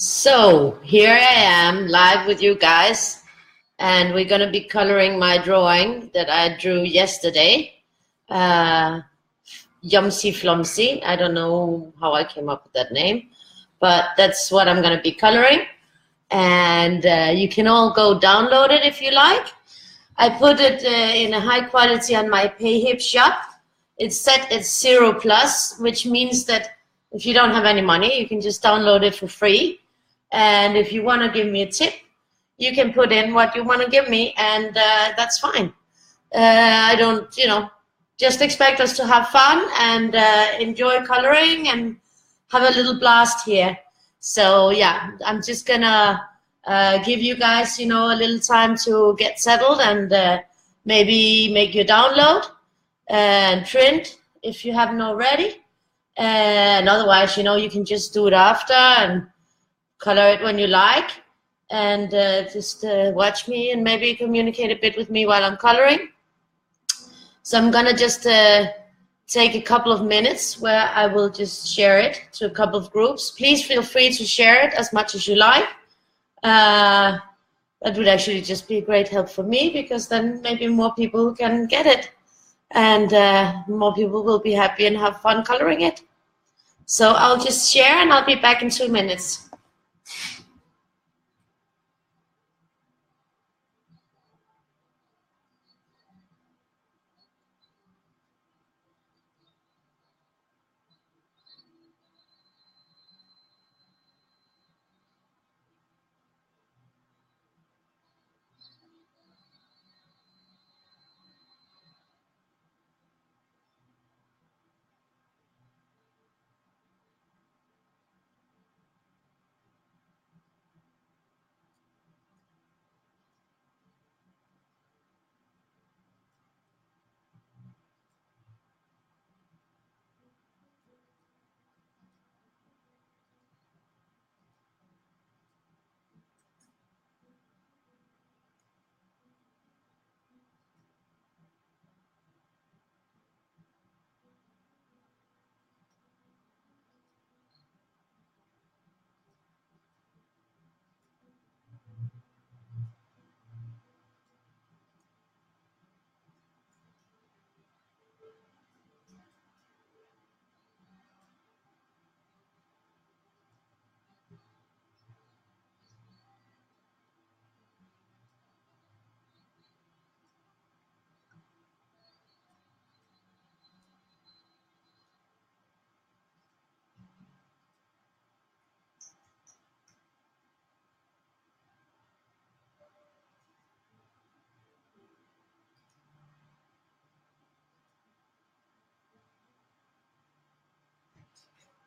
So here I am live with you guys, and we're going to be coloring my drawing that I drew yesterday. YomsieFlomsie. I don't know how I came up with that name, but that's what I'm going to be coloring. And you can all go download it if you like. I put it in a high quality on my PayHip shop. It's set at 0+, which means that if you don't have any money, you can just download it for free. And if you want to give me a tip, you can put in what you want to give me, and that's fine. I don't, just expect us to have fun and enjoy coloring and have a little blast here. So yeah, I'm just gonna give you guys, a little time to get settled and maybe make your download and print if you haven't already. And otherwise, you can just do it after and color it when you like, and just watch me and maybe communicate a bit with me while I'm coloring. So I'm gonna just take a couple of minutes where I will just share it to a couple of groups. Please feel free to share it as much as you like. That would actually just be a great help for me, because then maybe more people can get it, and more people will be happy and have fun coloring it. So I'll just share, and I'll be back in 2 minutes.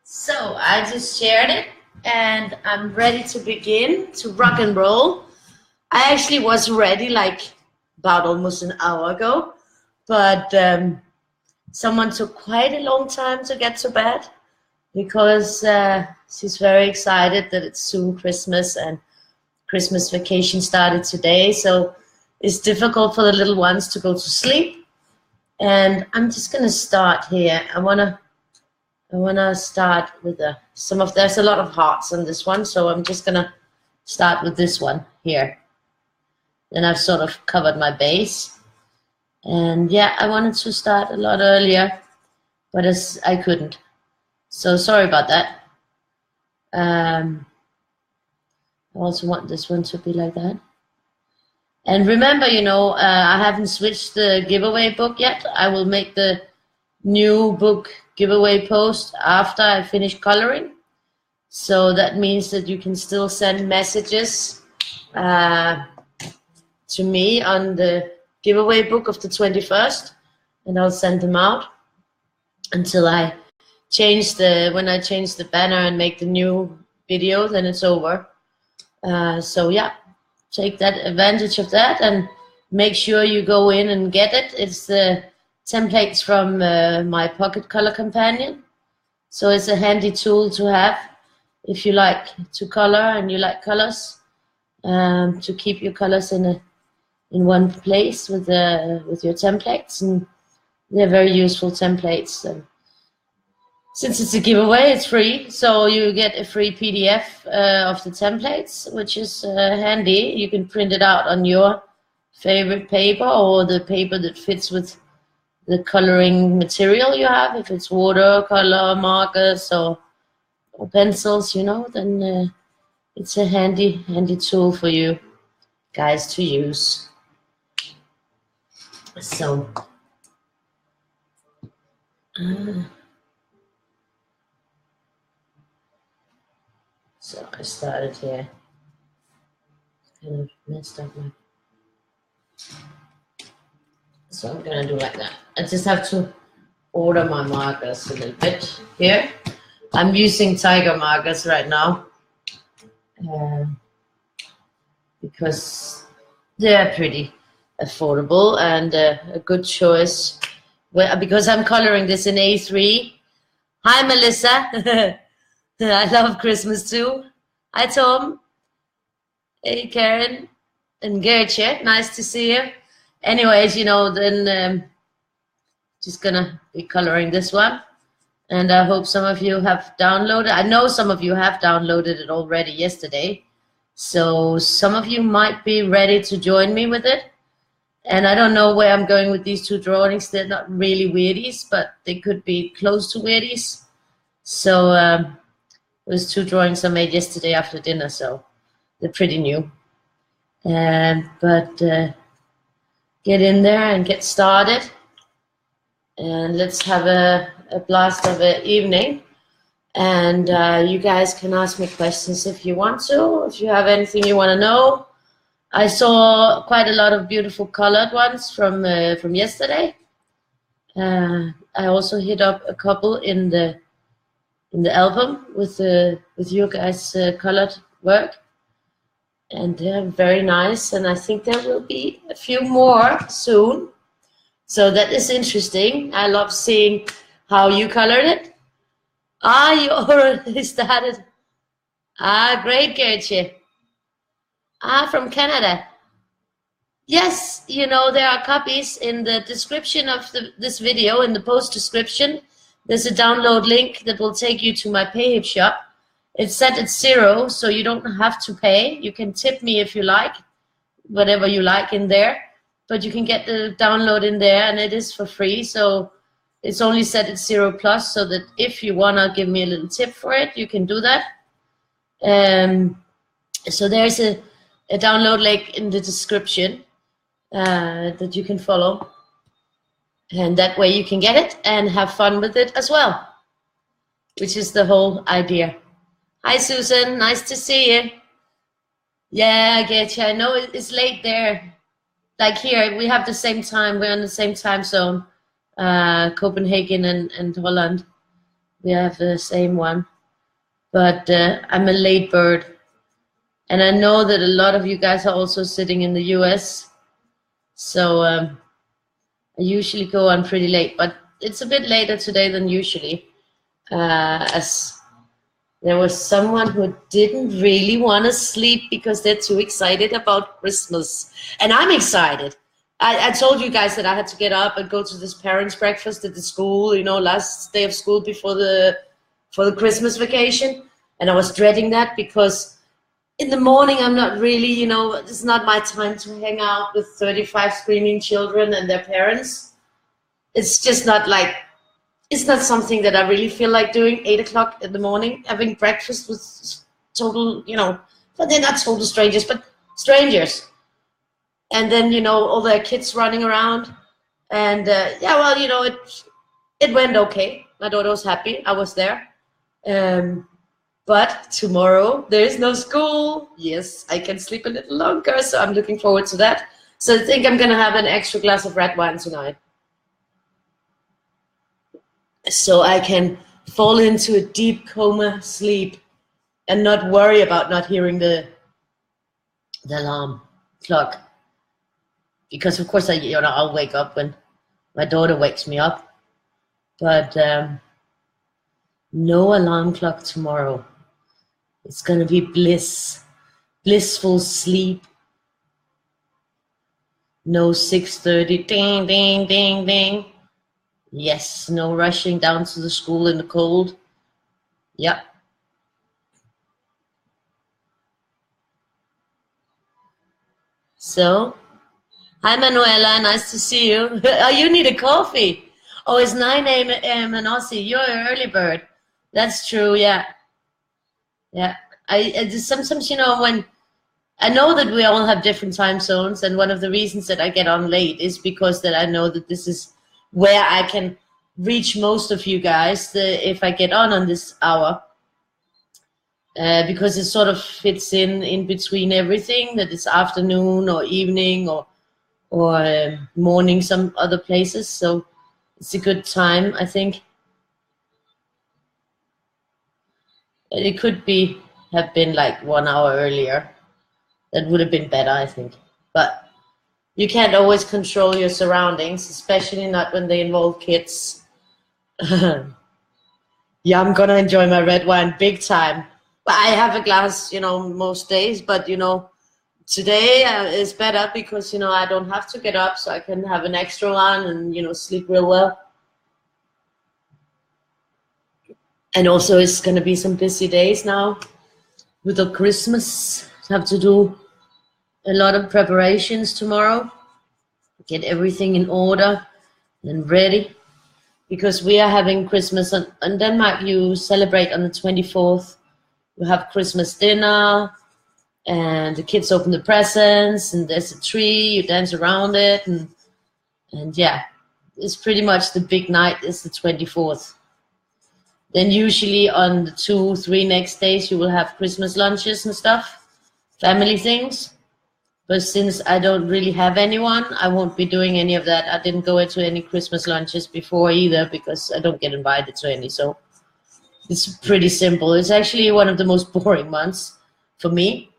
So I just shared it, and I'm ready to begin to rock and roll. I actually was ready like about almost an hour ago, but someone took quite a long time to get to bed, because she's very excited that it's soon Christmas, and Christmas vacation started today, so it's difficult for the little ones to go to sleep. And I'm just gonna start here. I wanna start with there's a lot of hearts on this one, so I'm just gonna start with this one here. Then I've sort of covered my base. And yeah, I wanted to start a lot earlier, but I couldn't. So sorry about that. I also want this one to be like that. And remember, I haven't switched the giveaway book yet. I will make the new book giveaway post after I finish coloring. So that means that you can still send messages to me on the giveaway book of the 21st, and I'll send them out until when I change the banner and make the new video, then it's over. So yeah, take that advantage of that and make sure you go in and get it. It's the templates from my Pocket Color Companion. So it's a handy tool to have if you like to color and you like colors, to keep your colors in one place with your templates, and they're very useful templates. And Since it's a giveaway, it's free, so you get a free PDF of the templates, which is handy. You can print it out on your favorite paper or the paper that fits with the coloring material you have. If it's watercolor, markers, or pencils, you know, then it's a handy tool for you guys to use. So so I started here. Kind of messed up my. So I'm gonna do like that. I just have to order my markers a little bit here. I'm using Tiger markers right now because they're pretty affordable and a good choice. Well, because I'm coloring this in A3. Hi, Melissa. I love Christmas too. Hi, Tom. Hey, Karen and Gertje. Nice to see you. Anyways, you know, then just gonna be coloring this one. And I hope some of you have downloaded. I know some of you have downloaded it already yesterday. So some of you might be ready to join me with it. And I don't know where I'm going with these two drawings. They're not really weirdies, but they could be close to weirdies. So those two drawings I made yesterday after dinner, so they're pretty new. But get in there and get started. And let's have a blast of an evening. And you guys can ask me questions if you want to, if you have anything you want to know. I saw quite a lot of beautiful colored ones from yesterday. I also hit up a couple in the album with you guys colored work, and they're very nice. And I think there will be a few more soon. So that is interesting. I love seeing how you colored it. You already started. Great, Gertje. From Canada. Yes, you know, there are copies in the description of this video, in the post description. There's a download link that will take you to my PayHip shop. It's set at 0, so you don't have to pay. You can tip me if you like, whatever you like in there. But you can get the download in there, and it is for free. So it's only set at 0+, so that if you want to give me a little tip for it, you can do that. So there's a download link in the description that you can follow. And that way you can get it and have fun with it as well, which is the whole idea. Hi, Susan. Nice to see you. Yeah, I get you. I know it's late there. Like here, we have the same time. We're on the same time zone. Copenhagen and Holland. We have the same one. But I'm a late bird. And I know that a lot of you guys are also sitting in the US. So I usually go on pretty late. But it's a bit later today than usually. As there was someone who didn't really want to sleep because they're too excited about Christmas. And I'm excited. I told you guys that I had to get up and go to this parents' breakfast at the school, you know, last day of school before the Christmas vacation. And I was dreading that because in the morning I'm not really, you know, it's not my time to hang out with 35 screaming children and their parents. It's just not like, it's not something that I really feel like doing 8 o'clock in the morning, having breakfast with total, you know, but they're not total strangers, but strangers. And then, you know, all their kids running around. And yeah, well, you know, it went okay. My daughter was happy. I was there. But tomorrow there is no school. Yes, I can sleep a little longer. So I'm looking forward to that. So I think I'm going to have an extra glass of red wine tonight, so I can fall into a deep coma sleep and not worry about not hearing the alarm clock. Because of course I'll wake up when my daughter wakes me up, but no alarm clock tomorrow. It's gonna be blissful sleep. No 6:30 ding ding ding ding. Yes, no rushing down to the school in the cold. Yep. So, hi Manuela, nice to see you. Oh, you need a coffee. Oh, it's 9 a.m. in Aussie. You're an early bird. That's true, yeah. Yeah. I just sometimes, when I know that we all have different time zones, and one of the reasons that I get on late is because that I know that this is where I can reach most of you guys if I get on this hour. Because it sort of fits in between everything, that it's afternoon or evening or morning some other places. So it's a good time, I think. It could have been like 1 hour earlier. That would have been better, I think. But you can't always control your surroundings, especially not when they involve kids. Yeah, I'm gonna enjoy my red wine big time. But I have a glass, most days. But today is better because I don't have to get up, so I can have an extra one and sleep real well. And also, it's gonna be some busy days now with the Christmas. Have to do a lot of preparations tomorrow. Get everything in order and ready. Because we are having Christmas in Denmark. You celebrate on the 24th. You have Christmas dinner, and the kids open the presents, and there's a tree. You dance around it, and yeah, it's pretty much the big night is the 24th. Then usually on the 2-3 next days, you will have Christmas lunches and stuff, family things. But since I don't really have anyone, I won't be doing any of that. I didn't go into any Christmas lunches before either because I don't get invited to any. So it's pretty simple. It's actually one of the most boring months for me.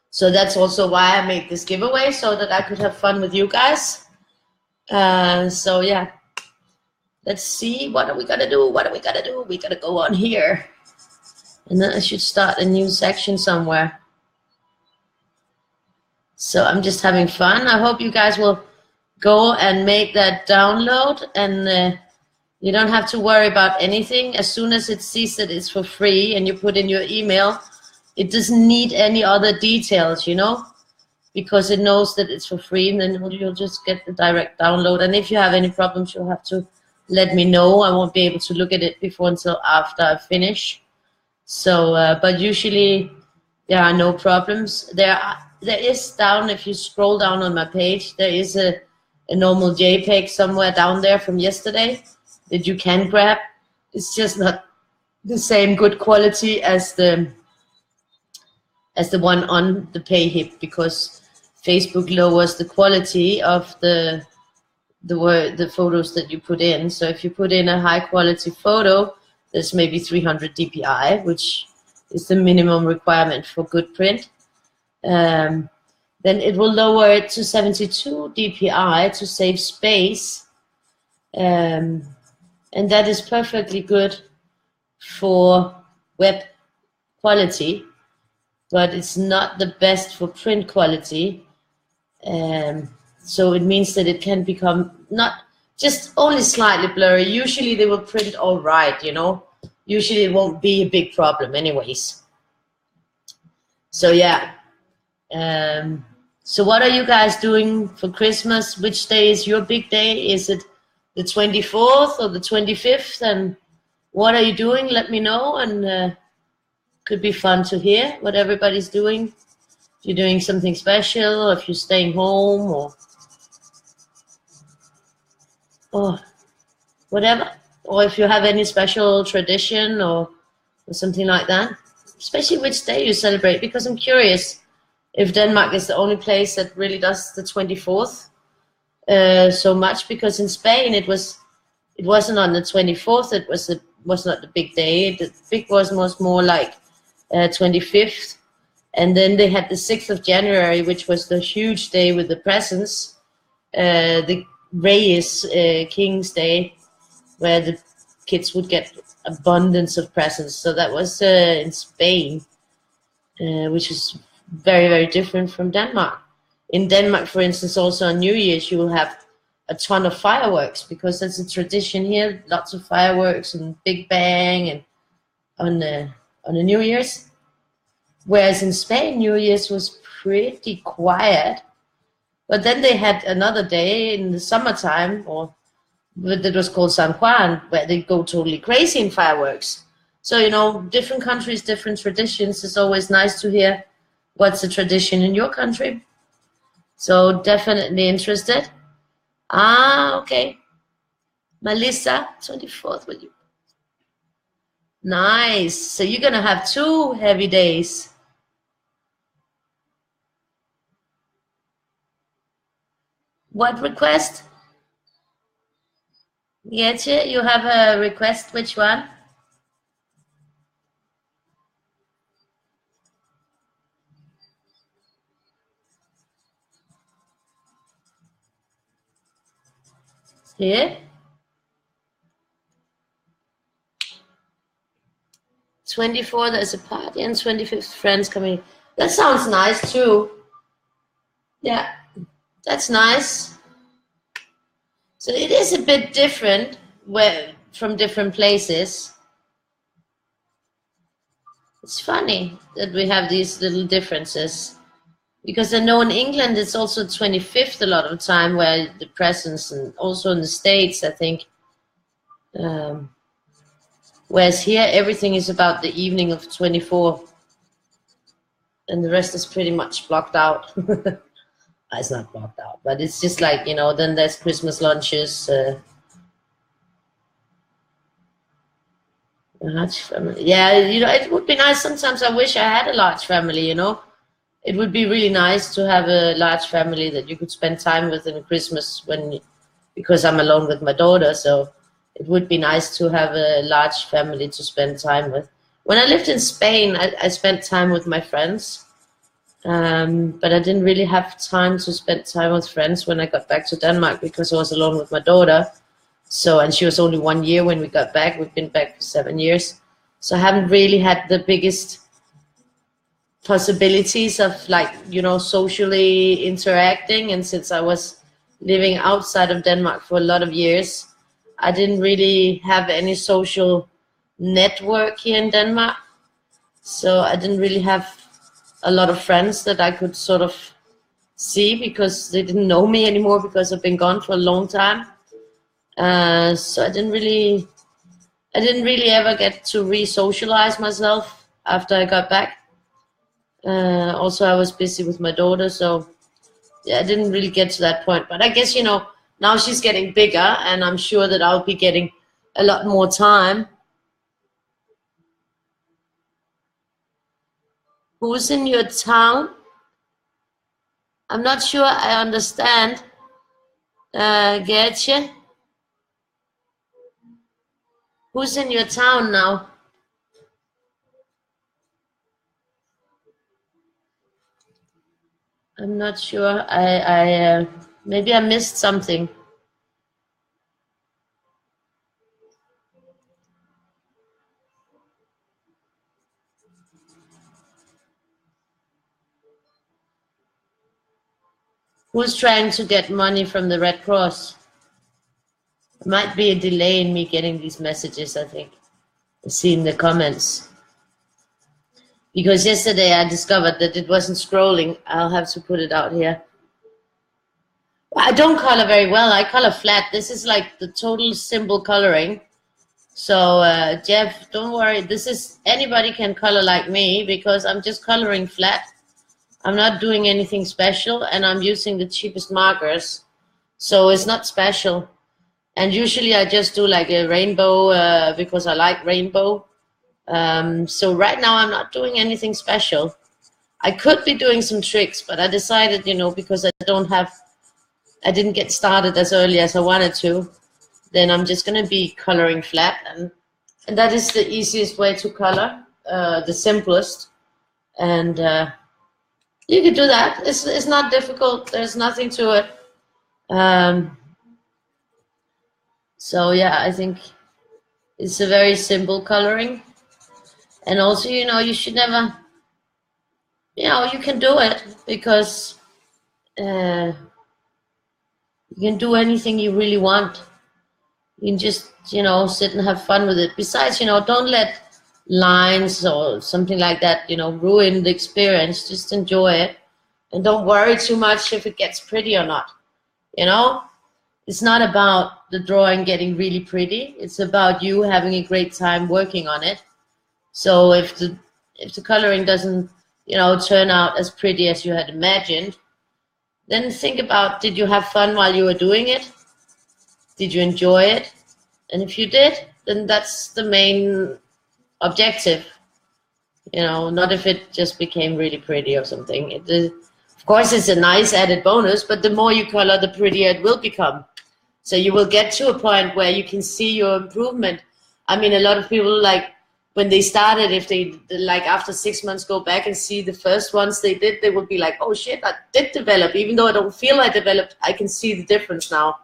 So that's also why I made this giveaway, so that I could have fun with you guys. So yeah, let's see. What are we gonna do? What are we gonna do? We gotta go on here. And then I should start a new section somewhere. So I'm just having fun. I hope you guys will go and make that download, and you don't have to worry about anything. As soon as it sees that it's for free and you put in your email, it doesn't need any other details, because it knows that it's for free, and then you'll just get the direct download. And if you have any problems, you'll have to let me know. I won't be able to look at it until after I finish. So, but usually there are no problems. There is down, if you scroll down on my page, there is a normal JPEG somewhere down there from yesterday that you can grab. It's just not the same good quality as the one on the PayHip, because Facebook lowers the quality of the photos that you put in. So if you put in a high quality photo, there's maybe 300 dpi, which is the minimum requirement for good print. Then it will lower it to 72 dpi to save space, and that is perfectly good for web quality, but it's not the best for print quality. So it means that it can become not just only slightly blurry. Usually they will print all right, Usually it won't be a big problem anyways. So yeah. So what are you guys doing for Christmas? Which day is your big day? Is it the 24th or the 25th? And what are you doing? Let me know, and could be fun to hear what everybody's doing. If you're doing something special, or if you're staying home, or whatever, or if you have any special tradition or something like that. Especially which day you celebrate, because I'm curious if Denmark is the only place that really does the 24th so much, because in Spain it wasn't on the 24th. It was not the big day. The big was more like 25th, and then they had the 6th of January, which was the huge day with the presents, the Reyes King's Day, where the kids would get abundance of presents. So that was in Spain, which is very, very different from Denmark. In Denmark, for instance, also on New Year's, you will have a ton of fireworks because that's a tradition here. Lots of fireworks and Big Bang and on the New Year's. Whereas in Spain, New Year's was pretty quiet. But then they had another day in the summertime, or that was called San Juan, where they go totally crazy in fireworks. So, you know, different countries, different traditions. It's always nice to hear what's the tradition in your country. So definitely interested. Ah, okay. Melissa, 24th with you. Nice. So you're going to have 2 heavy days. What request? Getche, you have a request. Which one? Here? 24th, there's a party, and 25th, friends coming. That sounds nice too. Yeah, that's nice. So it is a bit different from different places. It's funny that we have these little differences. Because I know in England it's also 25th a lot of the time, where the presents, and also in the States, I think. Whereas here everything is about the evening of 24, and the rest is pretty much blocked out. It's not blocked out, but it's just like, you know, then there's Christmas lunches. A large family. Yeah, you know, it would be nice. Sometimes I wish I had a large family, you know. It would be really nice to have a large family that you could spend time with in Christmas because I'm alone with my daughter, so it would be nice to have a large family to spend time with. When I lived in Spain, I spent time with my friends, but I didn't really have time to spend time with friends when I got back to Denmark because I was alone with my daughter. So, and she was only 1 year when we got back. We've been back for 7 years. So I haven't really had the biggest possibilities of, like, you know, socially interacting. And since I was living outside of Denmark for a lot of years, I didn't really have any social network here in Denmark. So I didn't really have a lot of friends that I could sort of see because they didn't know me anymore because I've been gone for a long time. So I didn't really ever get to re-socialize myself after I got back. Also, I was busy with my daughter, so yeah, I didn't really get to that point. But I guess, you know, now she's getting bigger, and I'm sure that I'll be getting a lot more time. Who's in your town? I'm not sure I understand. Gertje? Who's in your town now? I'm not sure. Maybe I missed something. Who's trying to get money from the Red Cross? There might be a delay in me getting these messages, I think. I see in the comments. Because yesterday I discovered that it wasn't scrolling. I'll have to put it out here. Well, I don't color very well. I color flat. This is like the total simple coloring. So Jeff, don't worry. This is, anybody can color like me because I'm just coloring flat. I'm not doing anything special, and I'm using the cheapest markers. So it's not special. And usually I just do like a rainbow because I like rainbow. So right now I'm not doing anything special. I could be doing some tricks, but I decided, you know, because I didn't get started as early as I wanted to, then I'm just going to be coloring flat. And that is the easiest way to color, the simplest. And you can do that. It's not difficult. There's nothing to it. So yeah, I think it's a very simple coloring. And also, you know, you should never, you know, you can do it because You can do anything you really want. You can just, you know, sit and have fun with it. Besides, you know, don't let lines or something like that, you know, ruin the experience. Just enjoy it. And don't worry too much if it gets pretty or not. You know, it's not about the drawing getting really pretty. It's about you having a great time working on it. So if the coloring doesn't, you know, turn out as pretty as you had imagined, then think about, did you have fun while you were doing it? Did you enjoy it? And if you did, then that's the main objective. You know, not if it just became really pretty or something. Of course, it's a nice added bonus, but the more you color, the prettier it will become. So you will get to a point where you can see your improvement. I mean, a lot of people, like, when they started, if they, like, after 6 months go back and see the first ones they did, they would be like, oh shit, I did develop. Even though I don't feel I developed, I can see the difference now.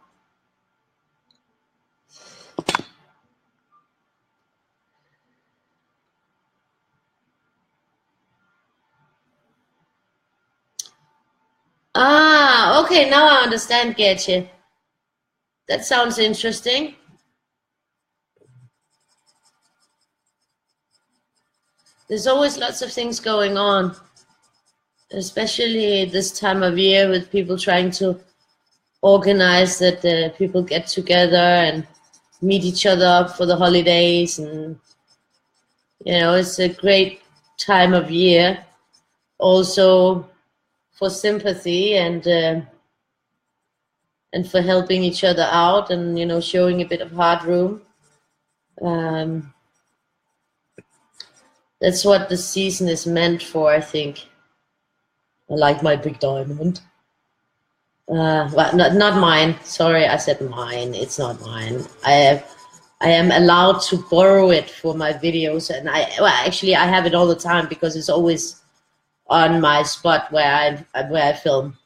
Ah, okay, now I understand, Gertje. That sounds interesting. There's always lots of things going on, especially this time of year with people trying to organize that people get together and meet each other up for the holidays. And, you know, it's a great time of year also for sympathy and for helping each other out and, you know, showing a bit of heart room. That's what the season is meant for, I think. I like my big diamond. Well, not mine. Sorry, I said mine. It's not mine. I am allowed to borrow it for my videos, and actually I have it all the time because it's always on my spot where I film.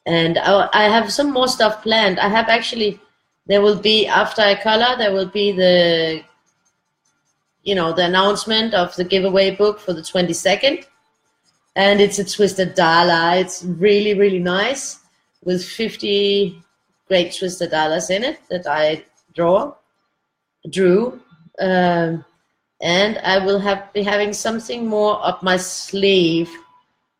And I have some more stuff planned. I have actually, there will be, after I color, there will be the, you know, the announcement of the giveaway book for the 22nd. And it's a twisted dala. It's really, really nice with 50 great twisted dalas in it that I drew. And I will be having something more up my sleeve.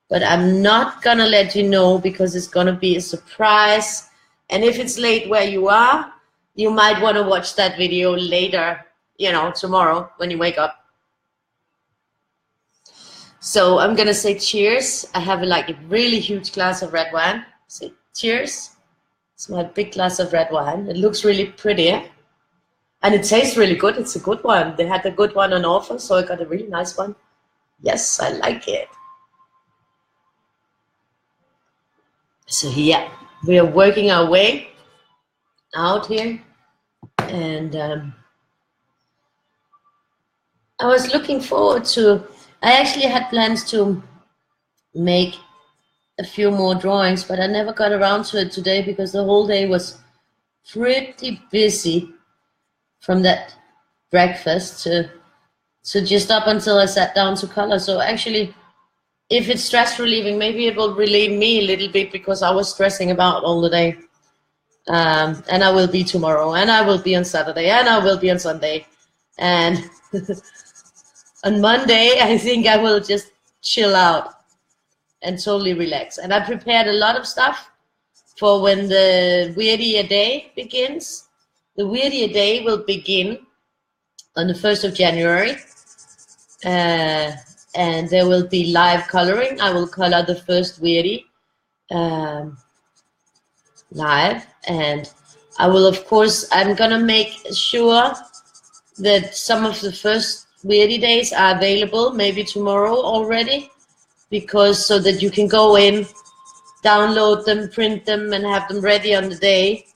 But I'm not gonna let you know because it's gonna be a surprise. And if it's late where you are, you might want to watch that video later, you know, tomorrow when you wake up. So I'm gonna say cheers. I have like a really huge glass of red wine. Say cheers. It's my big glass of red wine. It looks really pretty. And it tastes really good. It's a good one. They had a good one on offer, so I got a really nice one. Yes, I like it. So yeah, we are working our way out here, and I was looking forward to, I actually had plans to make a few more drawings, but I never got around to it today because the whole day was pretty busy from that breakfast to just up until I sat down to color. So actually, if it's stress relieving, maybe it will relieve me a little bit because I was stressing about all the day. And I will be tomorrow, and I will be on Saturday, and I will be on Sunday. And on Monday, I think I will just chill out and totally relax. And I prepared a lot of stuff for when the Weird Year Day begins. The Weird Year Day will begin on the 1st of January. And there will be live coloring. I will color the first Weirdy live. And I will, of course, I'm gonna make sure that some of the first Weirdy days are available, maybe tomorrow already, because so that you can go in, download them, print them, and have them ready on the day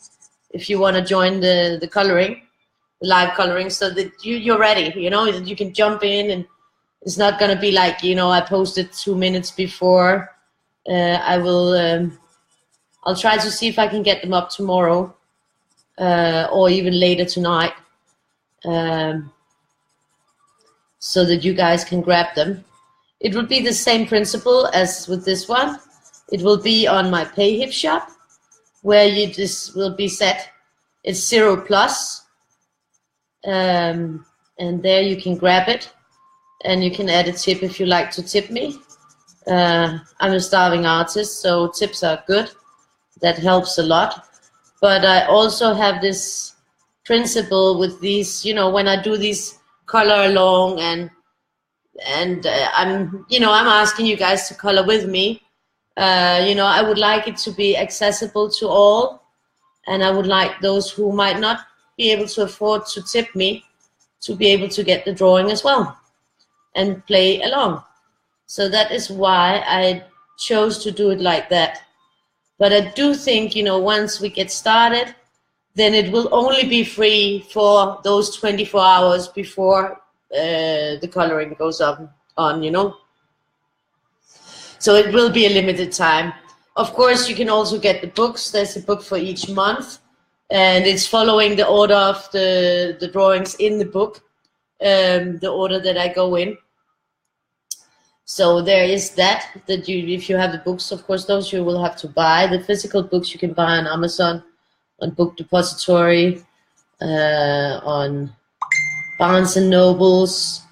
if you want to join the coloring, the live coloring, so that you're ready, you know, that you can jump in. And it's not going to be like, you know, I posted 2 minutes before. I'll try to see if I can get them up tomorrow or even later tonight, so that you guys can grab them. It will be the same principle as with this one. It will be on my PayHip shop, where this will be set. It's 0+, and there you can grab it, and you can add a tip if you like to tip me. I'm a starving artist, so tips are good. That helps a lot. But I also have this principle with these, you know, when I do these color along, and I'm asking you guys to color with me. You know, I would like it to be accessible to all, and I would like those who might not be able to afford to tip me to be able to get the drawing as well and play along. So that is why I chose to do it like that. But I do think, you know, once we get started, then it will only be free for those 24 hours before the coloring goes on, you know. So it will be a limited time. Of course, you can also get the books. There's a book for each month, and it's following the order of the drawings in the book, the order that I go in. So there is that you, if you have the books, of course, those you will have to buy. The physical books you can buy on Amazon, on Book Depository, on Barnes and Nobles.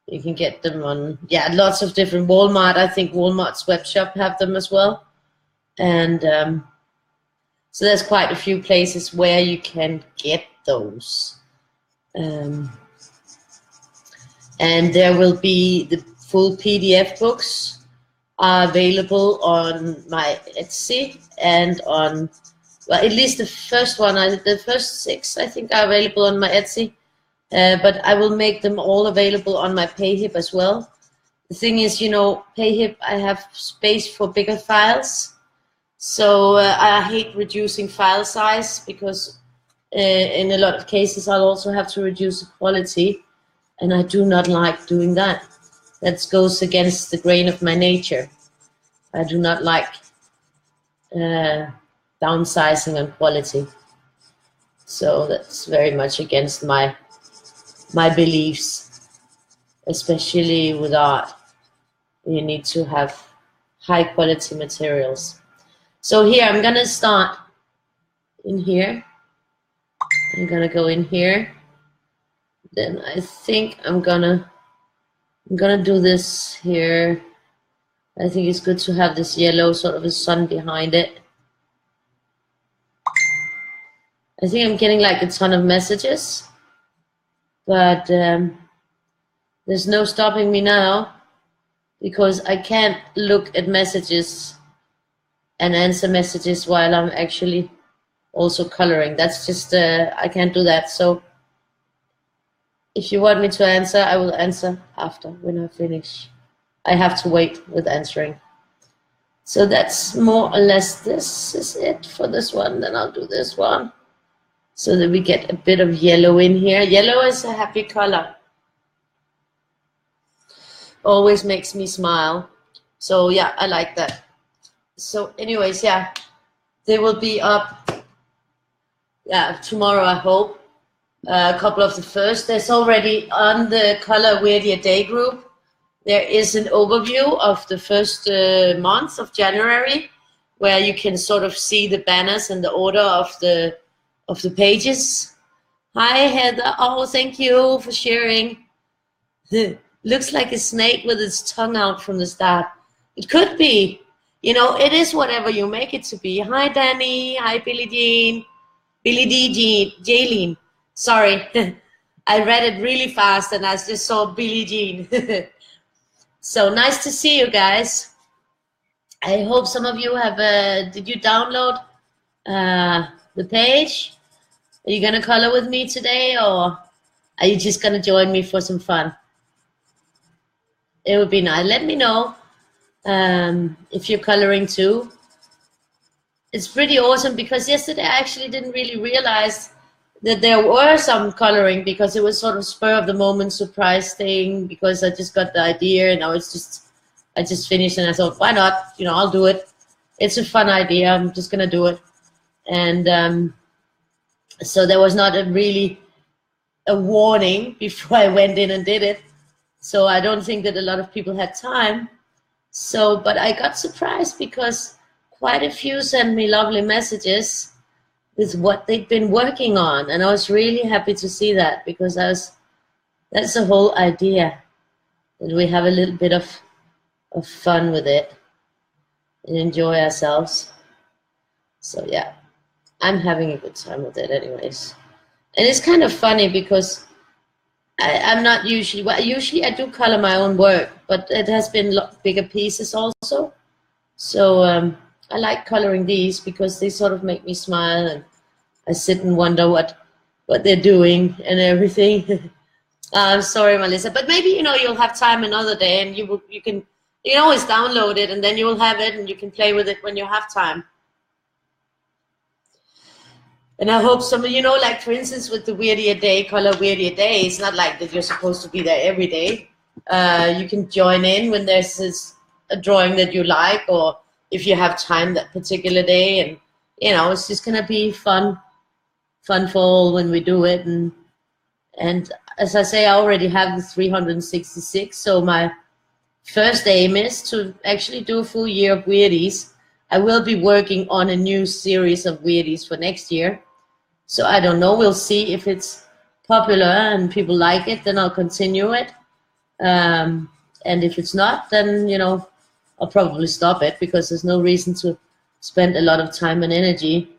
You can get them on, yeah, lots of different, Walmart. I think Walmart's web shop have them as well. And so there's quite a few places where you can get those. And there will be the full PDF books are available on my Etsy and on, well, at least the first one, the first 6, I think, are available on my Etsy. But I will make them all available on my Payhip as well. The thing is, you know, Payhip, I have space for bigger files. So I hate reducing file size because in a lot of cases I'll also have to reduce the quality, and I do not like doing that. That goes against the grain of my nature. I do not like downsizing on quality. So that's very much against my beliefs, especially with art. You need to have high quality materials. So here, I'm gonna start in here. I'm gonna go in here. Then I think I'm gonna do this here. I think it's good to have this yellow sort of a sun behind it. I think I'm getting like a ton of messages, but there's no stopping me now because I can't look at messages and answer messages while I'm actually also coloring. That's just, I can't do that. So if you want me to answer, I will answer after, when I finish. I have to wait with answering. So that's more or less, this is it for this one. Then I'll do this one so that we get a bit of yellow in here. Yellow is a happy color. Always makes me smile. So yeah, I like that. So anyways, yeah, they will be up, yeah, tomorrow, I hope. A couple of the first. There's already on the Color Weirdly a Day group, there is an overview of the first month of January, where you can sort of see the banners and the order of the pages. Hi Heather, oh, thank you for sharing. Looks like a snake with its tongue out from the start. It could be. You know, it is whatever you make it to be. Hi, Danny. Hi, Billie Jean. Billie D. Jaylene. Sorry. I read it really fast and I just saw Billie Jean. So nice to see you guys. I hope some of you have, did you download the page? Are you going to color with me today, or are you just going to join me for some fun? It would be nice. Let me know. If you're coloring too. It's pretty awesome because yesterday I actually didn't really realize that there were some coloring because it was sort of spur of the moment surprise thing, because I just got the idea and I just finished and I thought, why not? You know, I'll do it. It's a fun idea. I'm just gonna do it. And so there was not really a warning before I went in and did it. So I don't think that a lot of people had time. So, but I got surprised because quite a few sent me lovely messages with what they've been working on, and I was really happy to see that, because that's the whole idea, that we have a little bit of fun with it and enjoy ourselves. So yeah, I'm having a good time with it anyways. And it's kind of funny because I'm not usually, well, usually I do color my own work, but it has been bigger pieces also. So I like coloring these because they sort of make me smile, and I sit and wonder what they're doing and everything. I'm sorry, Melissa, but maybe, you know, you'll have time another day, and you can always download it, and then you will have it and you can play with it when you have time. And I hope some of you know, like for instance with the Weirdy a Day, Color Weirdy a Day, it's not like that you're supposed to be there every day. You can join in when there's a drawing that you like, or if you have time that particular day, and you know, it's just gonna be fun for all when we do it. And as I say, I already have the 366, so my first aim is to actually do a full year of Weirdies. I will be working on a new series of Weirdies for next year. So I don't know, we'll see if it's popular and people like it, then I'll continue it. And if it's not, then, you know, I'll probably stop it, because there's no reason to spend a lot of time and energy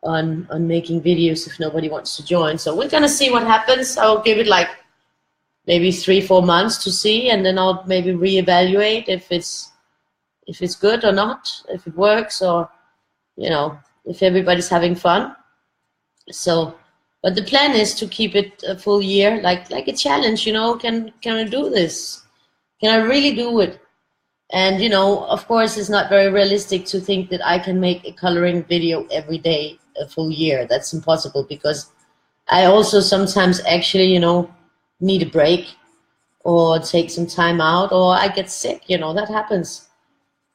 on making videos if nobody wants to join. So we're gonna see what happens. I'll give it like maybe 3-4 months to see, and then I'll maybe reevaluate if it's good or not, if it works, or, you know, if everybody's having fun. So, but the plan is to keep it a full year, like a challenge, you know, can I do this? Can I really do it? And, you know, of course, it's not very realistic to think that I can make a coloring video every day a full year. That's impossible, because I also sometimes actually, you know, need a break or take some time out, or I get sick, you know, that happens.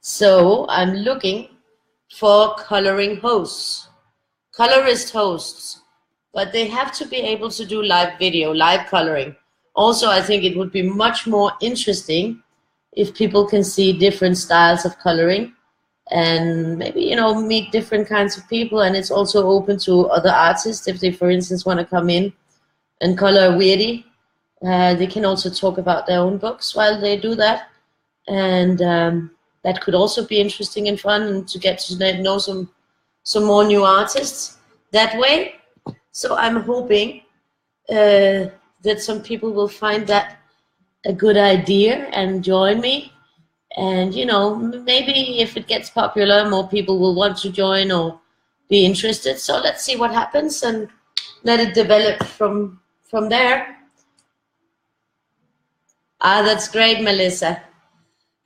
So I'm looking for coloring hosts, colorist hosts, but they have to be able to do live video, live coloring. Also, I think it would be much more interesting if people can see different styles of coloring, and maybe, you know, meet different kinds of people. And it's also open to other artists. If they, for instance, want to come in and color a Weirdy, they can also talk about their own books while they do that. And that could also be interesting and fun, and to get to know some more new artists that way. So I'm hoping that some people will find that a good idea and join me. And, you know, maybe if it gets popular, more people will want to join or be interested. So let's see what happens and let it develop from there. Ah, that's great, Melissa.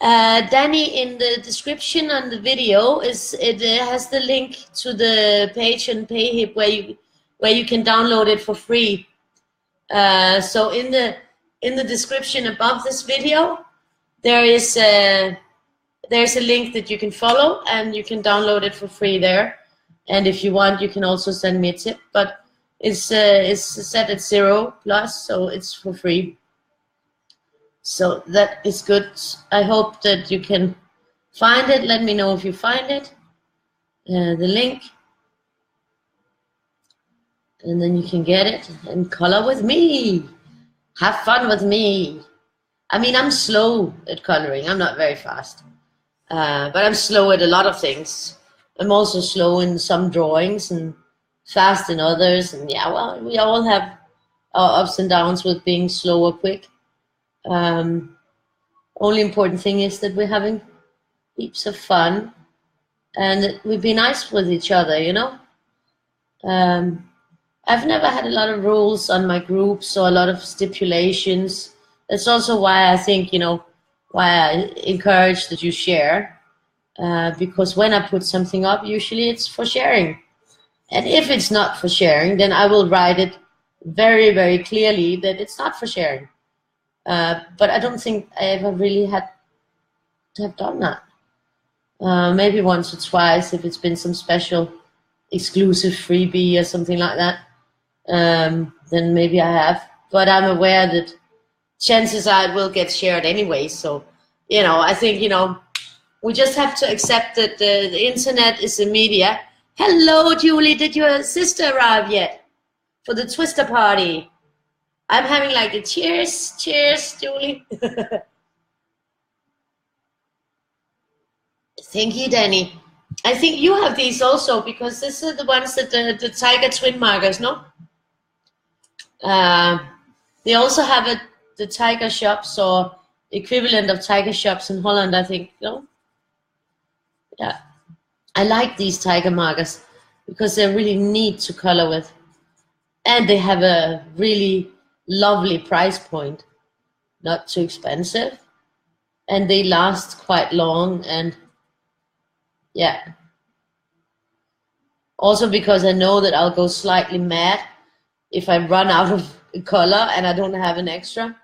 Danny, in the description on the video it has the link to the page on Payhip where you can download it for free. So in the description above this video, there's a link that you can follow, and you can download it for free there. And if you want, you can also send me a tip, but it's set at 0+, so it's for free. So that is good. I hope that you can find it. Let me know if you find it, the link, and then you can get it and color with me. Have fun with me. I mean, I'm slow at coloring. I'm not very fast, but I'm slow at a lot of things. I'm also slow in some drawings and fast in others. And yeah, well, we all have our ups and downs with being slow or quick. Only important thing is that we're having heaps of fun, and that we be nice with each other, you know. I've never had a lot of rules on my groups or a lot of stipulations. That's also why I think, you know, why I encourage that you share, because when I put something up, usually it's for sharing. And if it's not for sharing, then I will write it very, very clearly that it's not for sharing. But I don't think I ever really had to have done that. Maybe once or twice if it's been some special exclusive freebie or something like that, then maybe I have. But I'm aware that chances are it will get shared anyway. So, you know, I think, you know, We just have to accept that the internet is the media. Hello, Julie. Did your sister arrive yet for the Twister party? I'm having like a cheers, Julie. Thank you, Danny. I think you have these also because these are the ones that the tiger twin markers, no? They also have the tiger shops or equivalent of tiger shops in Holland, I think, no? Yeah. I like these tiger markers because they're really neat to color with. And they have a really lovely price point. Not too expensive. And they last quite long, and yeah. Also because I know that I'll go slightly mad if I run out of color and I don't have an extra.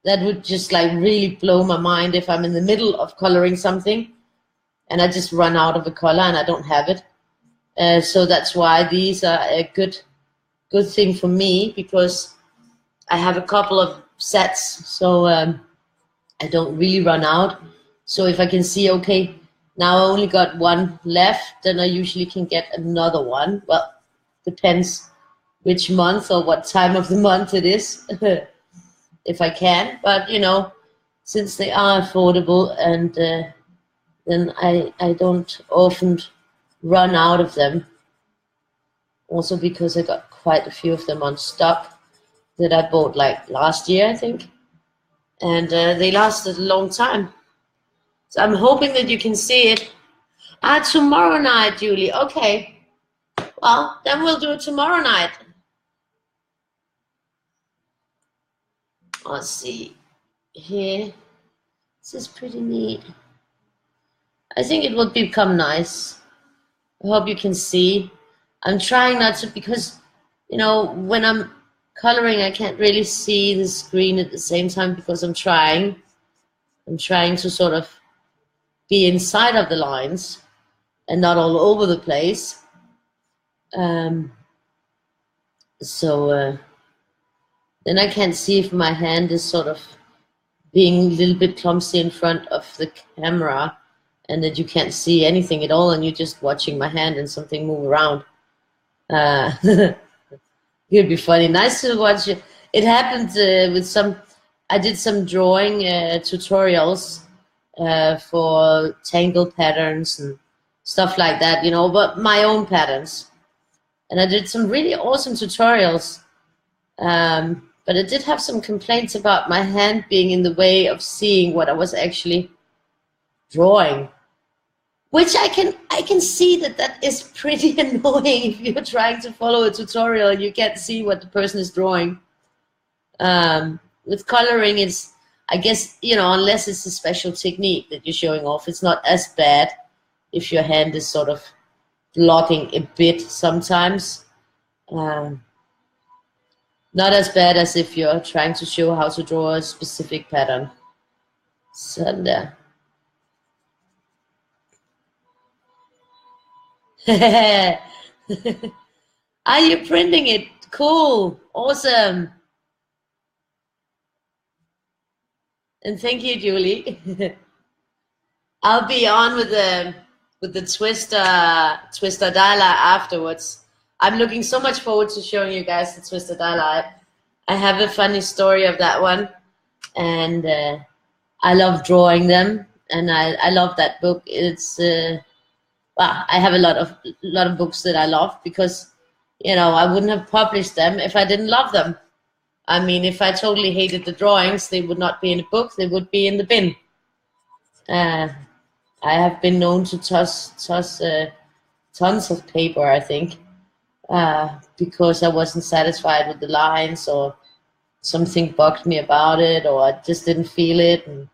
That would just like really blow my mind if I'm in the middle of coloring something and I just run out of a color and I don't have it. So that's why these are a good thing for me, because I have a couple of sets, so I don't really run out. So if I can see, okay, now I only got one left, then I usually can get another one. Well, depends which month or what time of the month it is, if I can. But, you know, since they are affordable, and then I don't often run out of them. Also because I got quite a few of them on stock that I bought like last year, I think. And they lasted a long time. So I'm hoping that you can see it. Tomorrow night, Julie. Okay. Well, then we'll do it tomorrow night. Let's see. Here. This is pretty neat. I think it will become nice. I hope you can see. I'm trying not to, because, you know, when I'm coloring, I can't really see the screen at the same time because I'm trying to sort of be inside of the lines and not all over the place. So then I can't see if my hand is sort of being a little bit clumsy in front of the camera, and that you can't see anything at all and you're just watching my hand and something move around. It'd be funny. Nice to watch it. It happened with I did some drawing tutorials for tangle patterns and stuff like that, you know, but my own patterns. And I did some really awesome tutorials. But I did have some complaints about my hand being in the way of seeing what I was actually drawing. Which I can see that is pretty annoying if you're trying to follow a tutorial and you can't see what the person is drawing. With coloring, it's, I guess, you know, unless it's a special technique that you're showing off, it's not as bad if your hand is sort of blocking a bit sometimes. Not as bad as if you're trying to show how to draw a specific pattern. So there. Are you printing it? Cool. Awesome. And thank you, Julie. I'll be on with the Twister dial-art afterwards. I'm looking so much forward to showing you guys the Twister dial-art. I have a funny story of that one, and I love drawing them, and I love that book. It's well, I have a lot of books that I love because, you know, I wouldn't have published them if I didn't love them. I mean, if I totally hated the drawings, they would not be in a book, they would be in the bin. I have been known to toss tons of paper, I think, because I wasn't satisfied with the lines, or something bugged me about it, or I just didn't feel it. And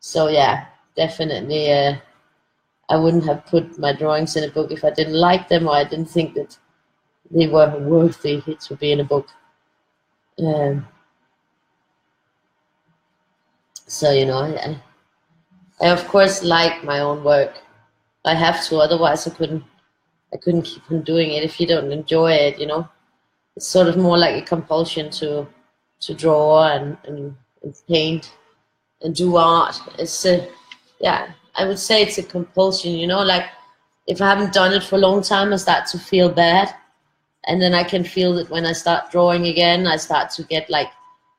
so yeah, definitely I wouldn't have put my drawings in a book if I didn't like them, or I didn't think that they were worthy to be in a book. So, you know, I of course like my own work. I have to, otherwise I couldn't keep on doing it if you don't enjoy it, you know. It's sort of more like a compulsion to draw and paint and do art. It's yeah, I would say it's a compulsion, you know, like if I haven't done it for a long time, I start to feel bad. And then I can feel that when I start drawing again, I start to get like,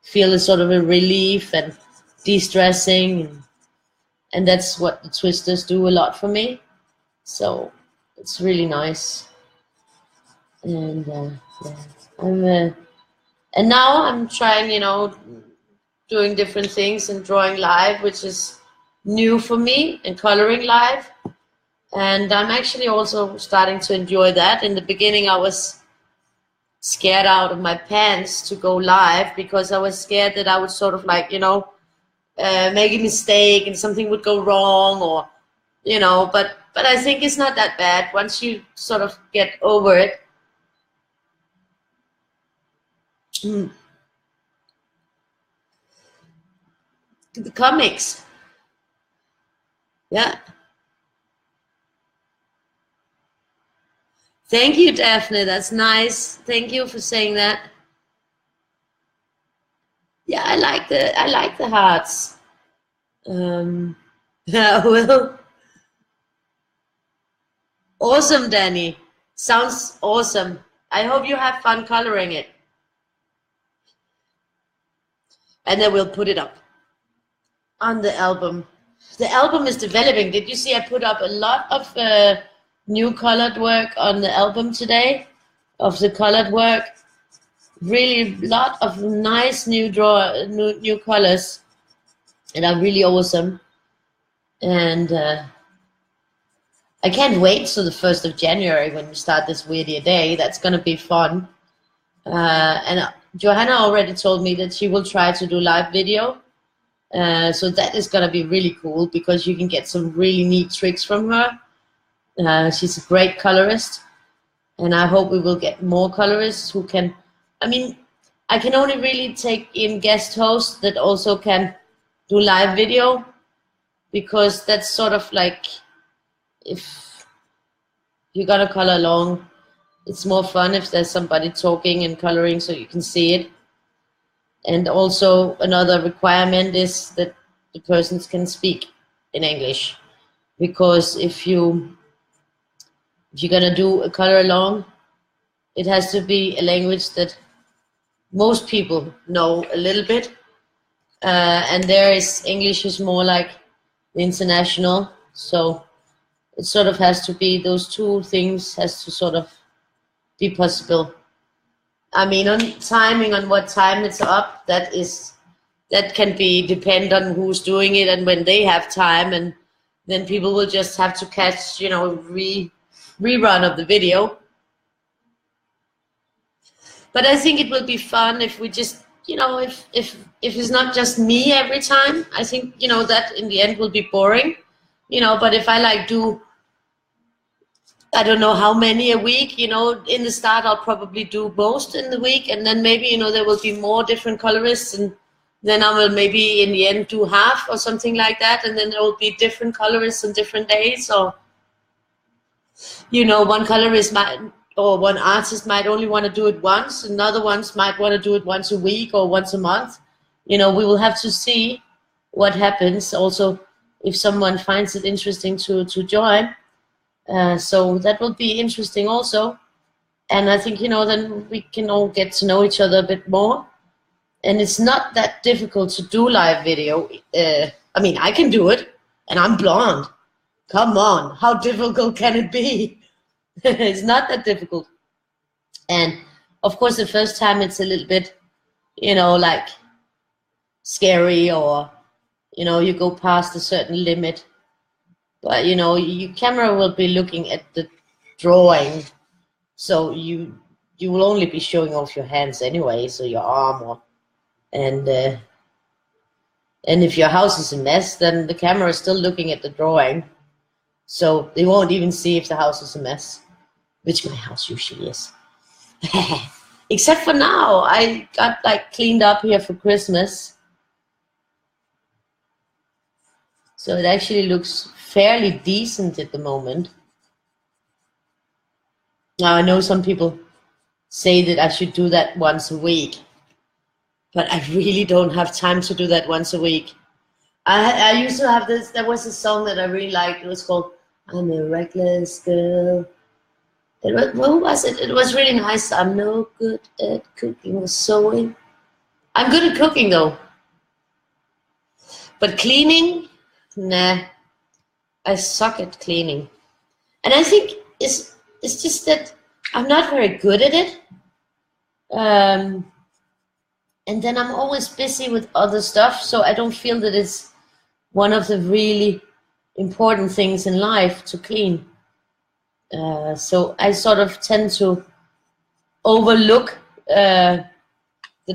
feel a sort of a relief and de-stressing. And that's what the twisters do a lot for me. So it's really nice. And yeah, and now I'm trying, you know, doing different things and drawing live, which is new for me, and coloring live. And I'm actually also starting to enjoy that. In the beginning, I was scared out of my pants to go live because I was scared that I would sort of like, you know, make a mistake and something would go wrong, or, you know, but I think it's not that bad once you sort of get over it. The comics. Yeah. Thank you, Daphne. That's nice. Thank you for saying that. Yeah, I like the hearts. Yeah, well, awesome, Danny. Sounds awesome. I hope you have fun coloring it. And then we'll put it up on the album. The album is developing. Did you see I put up a lot of new colored work on the album today? Of the colored work. Really a lot of nice new colors. And are really awesome. And I can't wait till the 1st of January when we start this Weird Year Day. That's going to be fun. And Johanna already told me that she will try to do live video. So that is going to be really cool because you can get some really neat tricks from her. She's a great colorist. And I hope we will get more colorists who can, I mean, I can only really take in guest hosts that also can do live video, because that's sort of like, if you're gonna color along, it's more fun if there's somebody talking and coloring so you can see it. And also another requirement is that the persons can speak in English, because if you're gonna do a color along, it has to be a language that most people know a little bit, and English is more like the international, so it sort of has to be, those two things has to sort of be possible. I mean, on timing, on what time it's up, that can be depend on who's doing it and when they have time, and then people will just have to catch, you know, rerun of the video. But I think it will be fun if we just, you know, if it's not just me every time. I think, you know, that in the end will be boring, you know. But if I like do, I don't know how many a week, you know, in the start I'll probably do most in the week, and then maybe, you know, there will be more different colorists, and then I will maybe in the end do half or something like that, and then there will be different colorists on different days, or, you know, one colorist might, or one artist might only want to do it once, another ones might want to do it once a week or once a month. You know, we will have to see what happens. Also, if someone finds it interesting to join. So that will be interesting also. And I think, you know, then we can all get to know each other a bit more. And it's not that difficult to do live video. I mean, I can do it, and I'm blonde. Come on, how difficult can it be? It's not that difficult. And of course, the first time it's a little bit, you know, like scary, or, you know, you go past a certain limit. But, you know, your camera will be looking at the drawing, so you will only be showing off your hands anyway, so your arm, or, and if your house is a mess, then the camera is still looking at the drawing, so they won't even see if the house is a mess, which my house usually is. Except for now, I got like cleaned up here for Christmas, so it actually looks fairly decent at the moment. Now, I know some people say that I should do that once a week, but I really don't have time to do that once a week. I used to have this. There was a song that I really liked. It was called "I'm a Reckless Girl." What was it? It was really nice. I'm no good at cooking or sewing. I'm good at cooking though, but cleaning, nah. I suck at cleaning, and I think it's just that I'm not very good at it. And then I'm always busy with other stuff, so I don't feel that it's one of the really important things in life to clean. So I sort of tend to overlook the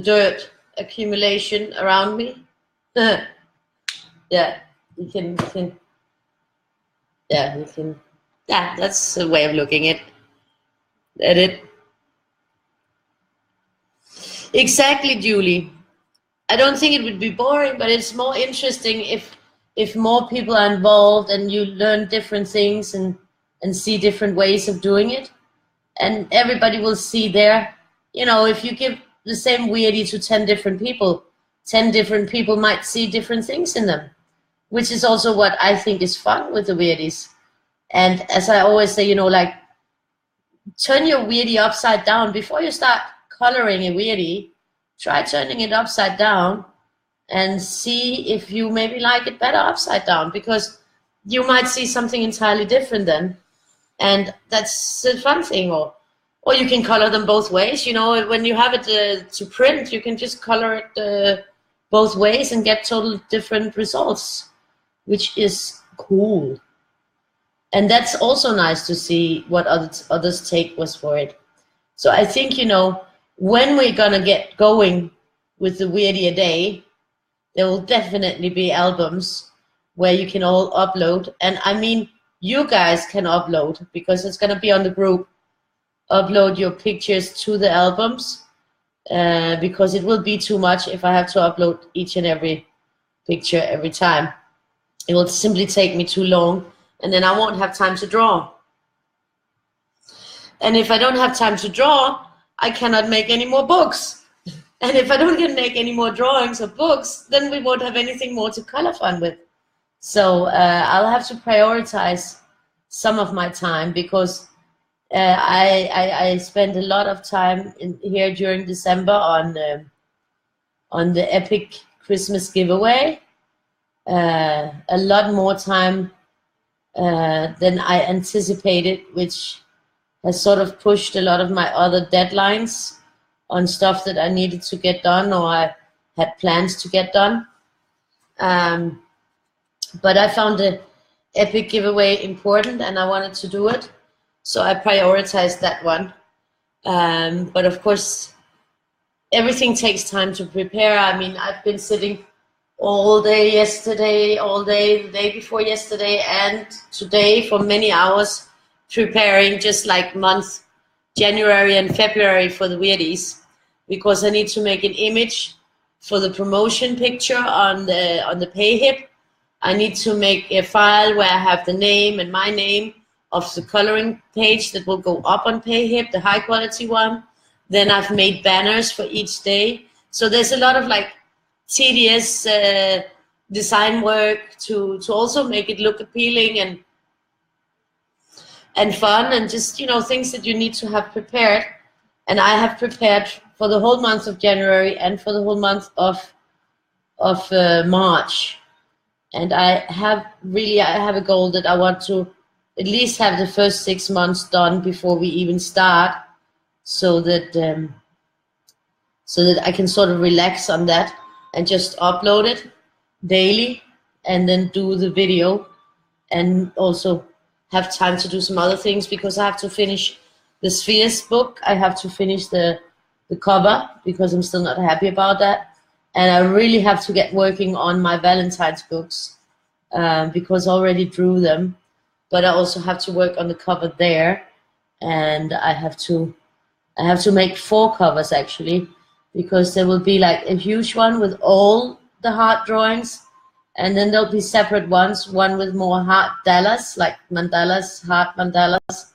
dirt accumulation around me. Yeah, you can, yeah, that's a way of looking at it. Exactly, Julie. I don't think it would be boring, but it's more interesting if more people are involved and you learn different things and see different ways of doing it, and everybody will see their, if you give the same weirdie to 10 different people, 10 different people might see different things in them, which is also what I think is fun with the weirdies. And as I always say, like, turn your weirdie upside down before you start coloring a weirdie. Try turning it upside down and see if you maybe like it better upside down, because you might see something entirely different then, and that's the fun thing. Or you can color them both ways. When you have it to print, you can just color it both ways and get totally different results, which is cool. And that's also nice to see what others take was for it. So I think, when we're gonna get going with the Weirdie a Day, there will definitely be albums where you can all upload. And I mean, you guys can upload, because it's gonna be on the group. Upload your pictures to the albums, because it will be too much if I have to upload each and every picture every time. It will simply take me too long, and then I won't have time to draw. And if I don't have time to draw, I cannot make any more books. And if I don't get make any more drawings or books, then we won't have anything more to color fun with. So I'll have to prioritize some of my time, because I spend a lot of time here during December on the epic Christmas giveaway. A lot more time than I anticipated, which has sort of pushed a lot of my other deadlines on stuff that I needed to get done, or I had plans to get done. But I found the epic giveaway important, and I wanted to do it, so I prioritized that one. But of course, everything takes time to prepare. I mean, I've been sitting all day yesterday, all day the day before yesterday, and today for many hours, preparing just like month January and February for the Weirdies, because I need to make an image for the promotion picture on the PayHip. I need to make a file where I have the name and my name of the coloring page that will go up on PayHip, the high quality one. Then I've made banners for each day. So there's a lot of like tedious design work to also make it look appealing and fun, and just, things that you need to have prepared. And I have prepared for the whole month of January and for the whole month of March. And I have a goal that I want to at least have the first 6 months done before we even start, so that I can sort of relax on that and just upload it daily, and then do the video, and also have time to do some other things, because I have to finish the Spheres book. I have to finish the cover, because I'm still not happy about that. And I really have to get working on my Valentine's books, because I already drew them, but I also have to work on the cover there. And I have to make 4 covers actually, because there will be like a huge one with all the heart drawings, and then there'll be separate ones, one with more heart dallas, like mandalas, heart mandalas,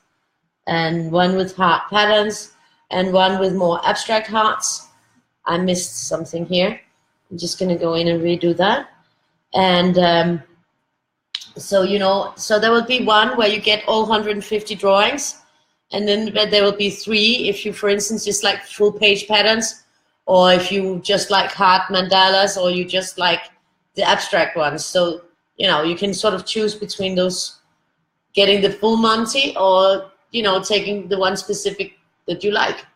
and one with heart patterns, and one with more abstract hearts. I missed something here. I'm just gonna go in and redo that. And so, you know, so there will be one where you get all 150 drawings, and then there will be 3 if you, for instance, just like full page patterns, or if you just like heart mandalas, or you just like the abstract ones. So, you know, you can sort of choose between those, getting the full Monty, or, you know, taking the one specific that you like.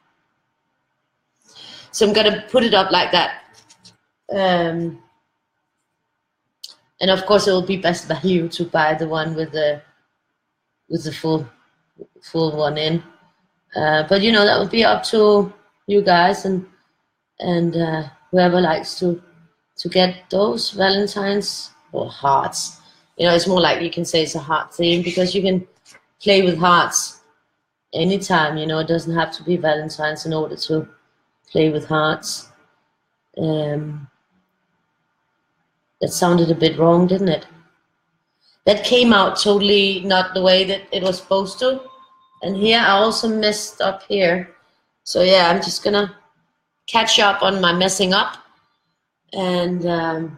So I'm gonna put it up like that. And of course, it will be best value to buy the one with the full one in. But you know, that will be up to you guys and whoever likes to get those Valentines or hearts. You know, it's more like you can say it's a heart theme, because you can play with hearts anytime. You know, it doesn't have to be Valentine's in order to play with hearts. That sounded a bit wrong, didn't it? That came out totally not the way that it was supposed to. And here I also messed up here. So yeah, I'm just gonna catch up on my messing up. And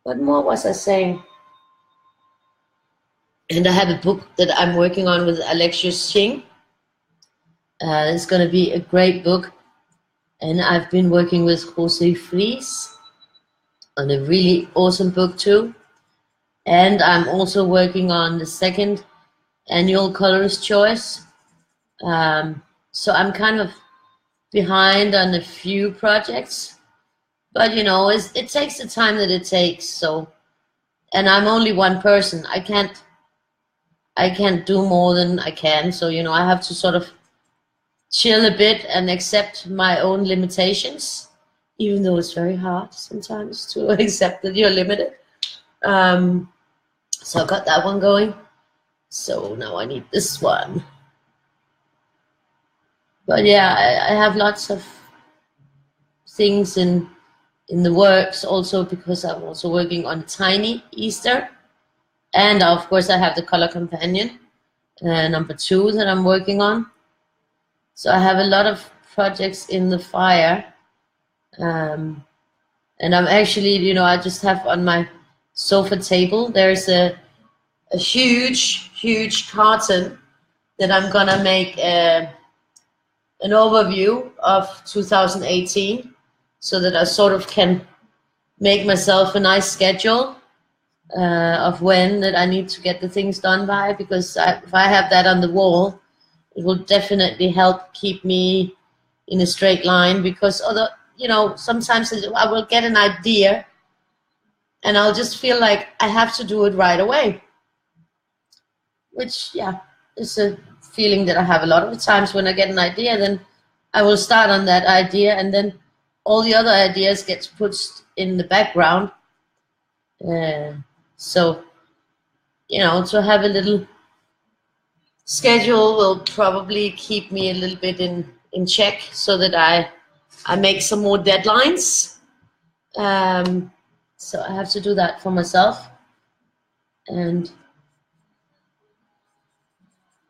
what more was I saying? And I have a book that I'm working on with Alexius Ching. It's gonna be a great book. And I've been working with YomsieFlomsie on a really awesome book too. And I'm also working on the 2nd annual Colorist Choice. So I'm kind of behind on a few projects, but you know, it takes the time that it takes. So, and I'm only one person. I can't do more than I can. So, you know, I have to sort of chill a bit and accept my own limitations, even though it's very hard sometimes to accept that you're limited. So I got that one going. So now I need this one. But yeah, I have lots of things in the works also, because I'm also working on Tiny Easter. And of course I have the Color Companion, number 2 that I'm working on. So I have a lot of projects in the fire. And I'm actually, you know, I just have on my sofa table, there's a huge carton that I'm gonna make an overview of 2018, so that I sort of can make myself a nice schedule of when that I need to get the things done by, because if I have that on the wall, it will definitely help keep me in a straight line, because other, you know, sometimes I will get an idea and I'll just feel like I have to do it right away, which, yeah, is a feeling that I have a lot of the times. When I get an idea, then I will start on that idea, and then all the other ideas get put in the background. So, you know, to have a little schedule will probably keep me a little bit in check, so that I make some more deadlines. So I have to do that for myself, and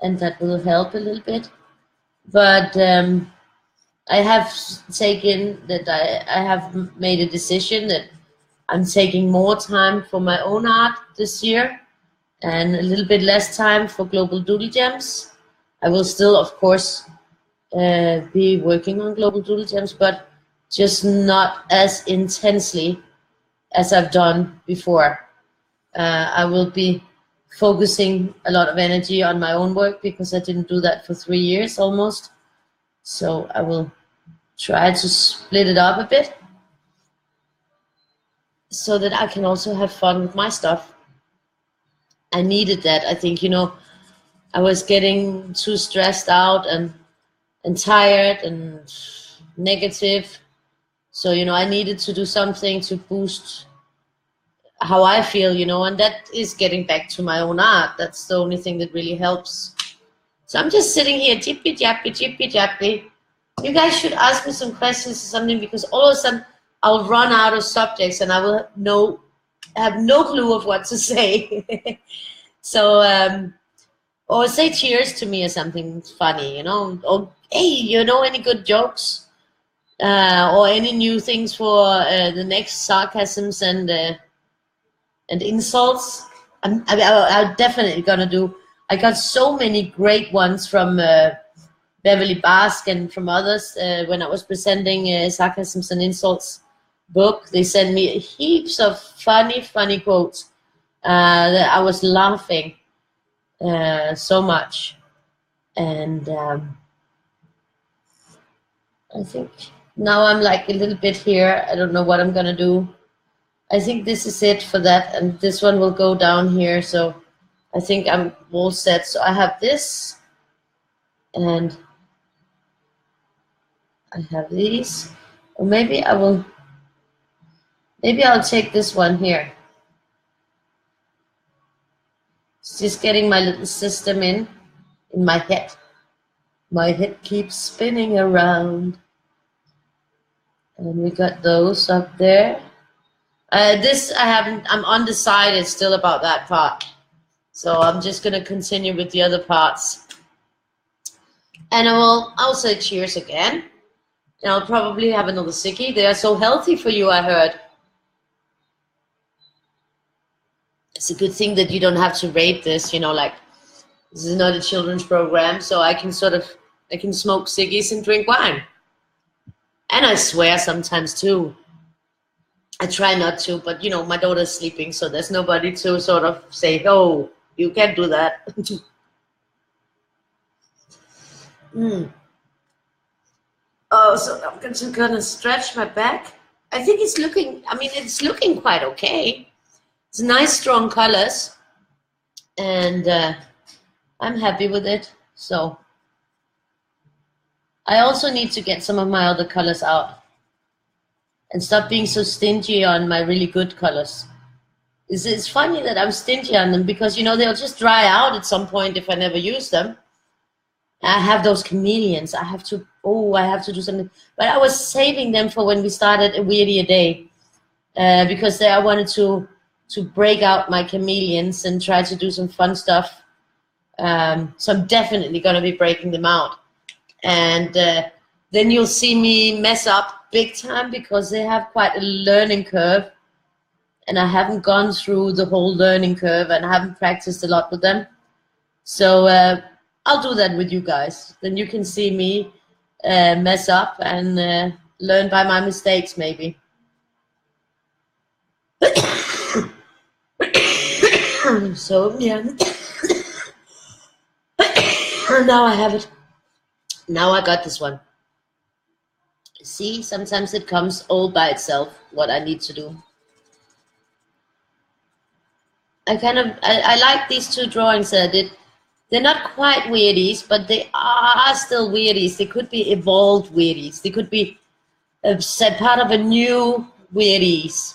that will help a little bit. But I have taken that I have made a decision that I'm taking more time for my own art this year, and a little bit less time for Global Doodle Gems. I will still, of course, be working on Global Doodle Gems, but just not as intensely as I've done before. I will be focusing a lot of energy on my own work, because I didn't do that for 3 years almost. So I will try to split it up a bit, so that I can also have fun with my stuff. I needed that. I think, you know, I was getting too stressed out and tired and negative. So, you know, I needed to do something to boost how I feel, you know, and that is getting back to my own art. That's the only thing that really helps. So I'm just sitting here, jippy jappy. You guys should ask me some questions or something, because all of a sudden I'll run out of subjects and I will have no clue of what to say. So, or say cheers to me or something funny, you know, or hey, you know, any good jokes, or any new things for the next sarcasms and And insults, I'm definitely gonna do. I got so many great ones from Beverly Bask and from others when I was presenting Sarcasms and Insults book. They sent me heaps of funny quotes that I was laughing so much. And I think now I'm like a little bit here. I don't know what I'm gonna do. I think this is it for that, and this one will go down here. So I think I'm all set. So I have this, and I have these. Or maybe I'll take this one here. It's just getting my little system in my head. My head keeps spinning around. And we got those up there. This I haven't, I'm undecided still about that part. So I'm just gonna continue with the other parts. And I'll say cheers again. And I'll probably have another sickie. They are so healthy for you, I heard. It's a good thing that you don't have to rate this, you know, like this is not a children's program, so I can smoke ciggies and drink wine. And I swear sometimes too. I try not to, but you know, my daughter's sleeping, so there's nobody to sort of say, oh, you can't do that. Oh, so I'm just gonna stretch my back. I think it's looking quite okay. It's nice, strong colors, and I'm happy with it. So I also need to get some of my other colors out and stop being so stingy on my really good colors. It's funny that I'm stingy on them because, you know, they'll just dry out at some point if I never use them. I have those chameleons. I have to do something. But I was saving them for when we started A Weirdy a Day because I wanted to break out my chameleons and try to do some fun stuff. So I'm definitely going to be breaking them out. And then you'll see me mess up big time because they have quite a learning curve. And I haven't gone through the whole learning curve and I haven't practiced a lot with them. So I'll do that with you guys. Then you can see me mess up and learn by my mistakes maybe. So yeah. Now I have it. Now I got this one. See, sometimes it comes all by itself, what I need to do. I like these two drawings that I did. They're not quite weirdies, but they are still weirdies. They could be evolved weirdies. They could be part of a new weirdies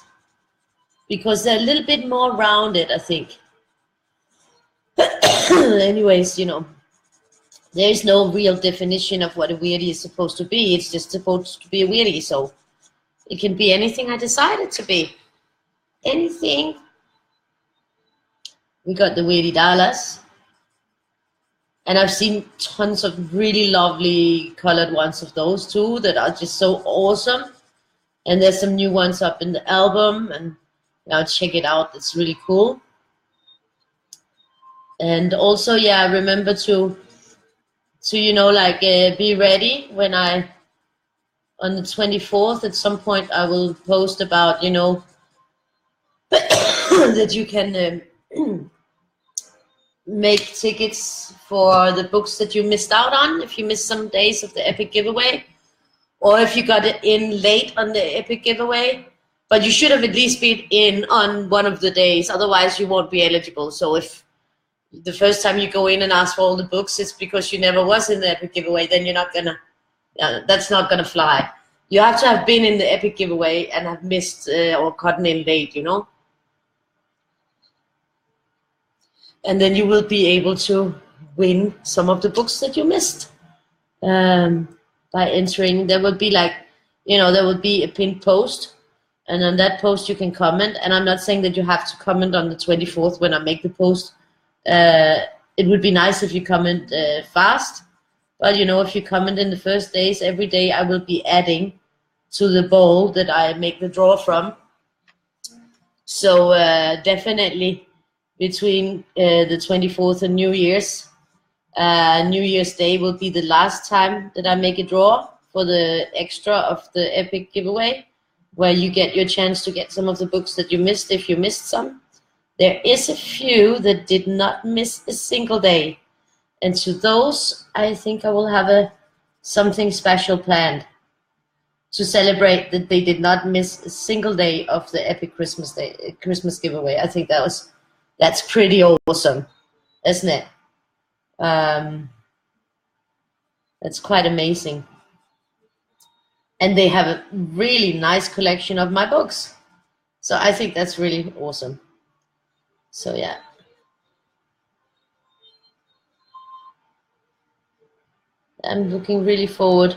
because they're a little bit more rounded, I think. Anyways, you know, there is no real definition of what a weirdie is supposed to be. It's just supposed to be a weirdie, so it can be anything I decide it to be. Anything. We got the Weirdy Dollars. And I've seen tons of really lovely colored ones of those too that are just so awesome. And there's some new ones up in the album, and now check it out. It's really cool. And also, yeah, remember to you know, like be ready when on the 24th at some point I will post about, you know, that you can make tickets for the books that you missed out on if you missed some days of the epic giveaway, or if you got it in late on the epic giveaway. But you should have at least been in on one of the days, otherwise you won't be eligible. So if the first time you go in and ask for all the books, it's because you never was in the epic giveaway, then you're not gonna, that's not gonna fly. You have to have been in the epic giveaway and have missed or gotten in late, you know. And then you will be able to win some of the books that you missed by entering. There would be like, you know, there would be a pinned post, and on that post you can comment. And I'm not saying that you have to comment on the 24th when I make the post. It would be nice if you comment fast, but you know, if you comment in the first days, every day I will be adding to the bowl that I make the draw from So definitely between the 24th and New Year's. New Year's Day will be the last time that I make a draw for the extra of the epic giveaway, where you get your chance to get some of the books that you missed if you missed some. There is a few that did not miss a single day, and to those I think I will have something special planned to celebrate that they did not miss a single day of the epic Christmas giveaway. I think that's pretty awesome, isn't it? That's quite amazing. And they have a really nice collection of my books. So I think that's really awesome. So yeah. I'm looking really forward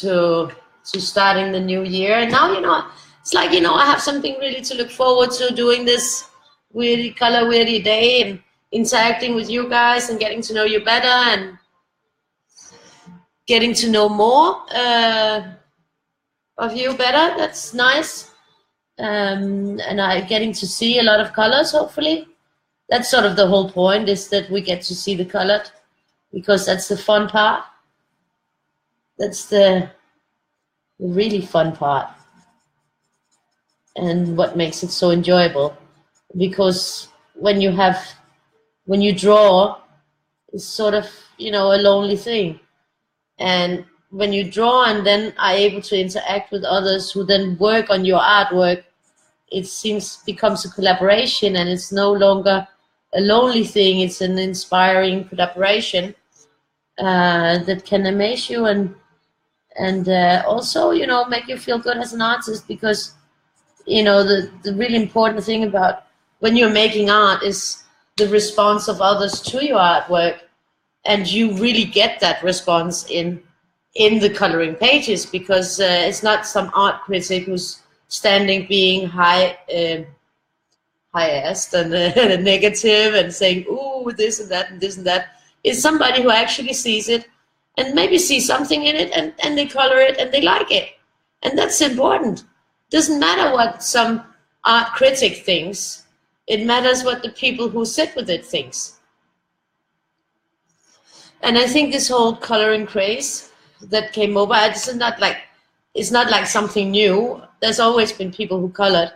to starting the new year. And now, it's like, I have something really to look forward to, doing this weirdy color weirdy day and interacting with you guys and getting to know you better and getting to know more of you better. That's nice. And getting to see a lot of colors, hopefully. That's sort of the whole point, is that we get to see the colored, because that's the fun part. That's the really fun part, and what makes it so enjoyable. Because when you draw, it's sort of, a lonely thing. And when you draw and then are able to interact with others who then work on your artwork, it becomes a collaboration, and it's no longer a lonely thing. It's an inspiring collaboration that can amaze you and also, make you feel good as an artist, because, the really important thing about when you're making art is the response of others to your artwork. And you really get that response in the coloring pages, because it's not some art critic who's standing being high-assed and negative and saying, ooh, this and that and this and that. It's somebody who actually sees it and maybe sees something in it, and they color it and they like it. And that's important. Doesn't matter what some art critic thinks. It matters what the people who sit with it thinks. And I think this whole coloring craze that came over, it's not like something new. There's always been people who colored,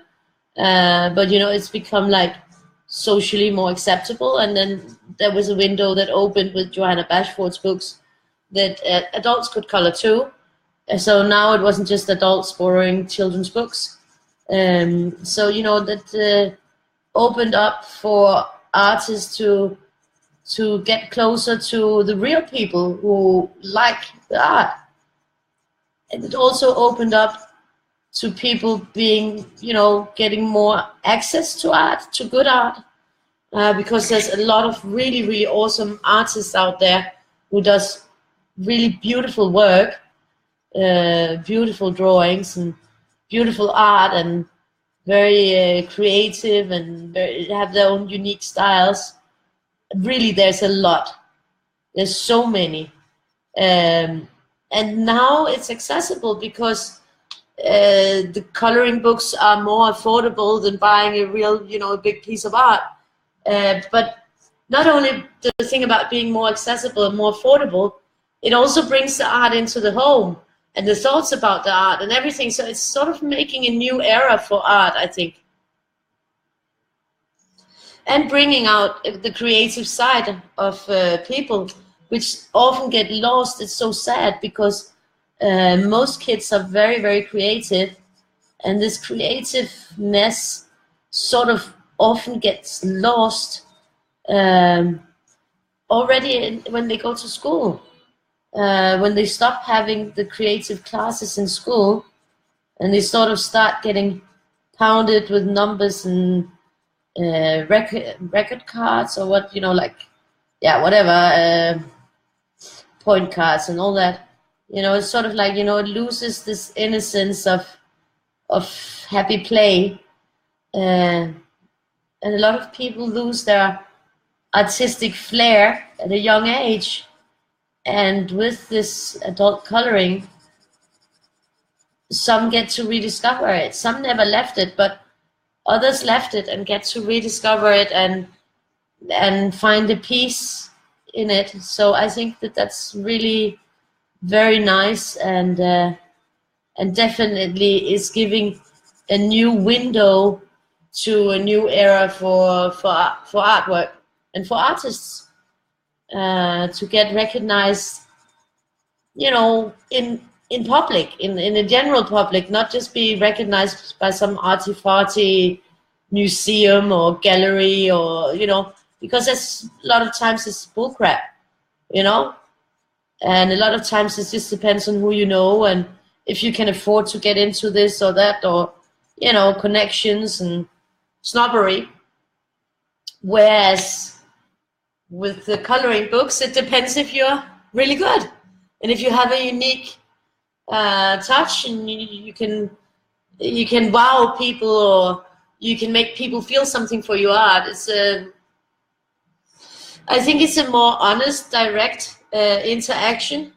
but it's become like socially more acceptable. And then there was a window that opened with Johanna Bashford's books that adults could color too. So now it wasn't just adults borrowing children's books. So that opened up for artists to get closer to the real people who like the art. And it also opened up to people being, getting more access to art, to good art, because there's a lot of really, really awesome artists out there who does really beautiful work, beautiful drawings and beautiful art, and very creative, and have their own unique styles. Really, there's a lot. There's so many. And now it's accessible, because the coloring books are more affordable than buying a real, a big piece of art. But not only the thing about being more accessible and more affordable, it also brings the art into the home and the thoughts about the art and everything. So it's sort of making a new era for art, I think. And bringing out the creative side of people, which often get lost. It's so sad, because most kids are very, very creative, and this creativeness sort of often gets lost already when they go to school. When they stop having the creative classes in school, and they sort of start getting pounded with numbers and record cards, or what, whatever, point cards and all that. It's sort of like, it loses this innocence of happy play, and a lot of people lose their artistic flair at a young age. And with this adult coloring, some get to rediscover it. Some never left it, but others left it and get to rediscover it and find a peace in it. So I think that that's really very nice, and definitely is giving a new window to a new era for artwork and for artists to get recognized, you know, in public, in the general public, not just be recognized by some arty-farty museum or gallery, or, you know, because that's a lot of times it's bullcrap, you know, and a lot of times it just depends on who you know and if you can afford to get into this or that, or, you know, connections and snobbery. Whereas with the coloring books, it depends if you're really good and if you have a unique touch, and you can wow people, or you can make people feel something for your art. I think it's a more honest, direct interaction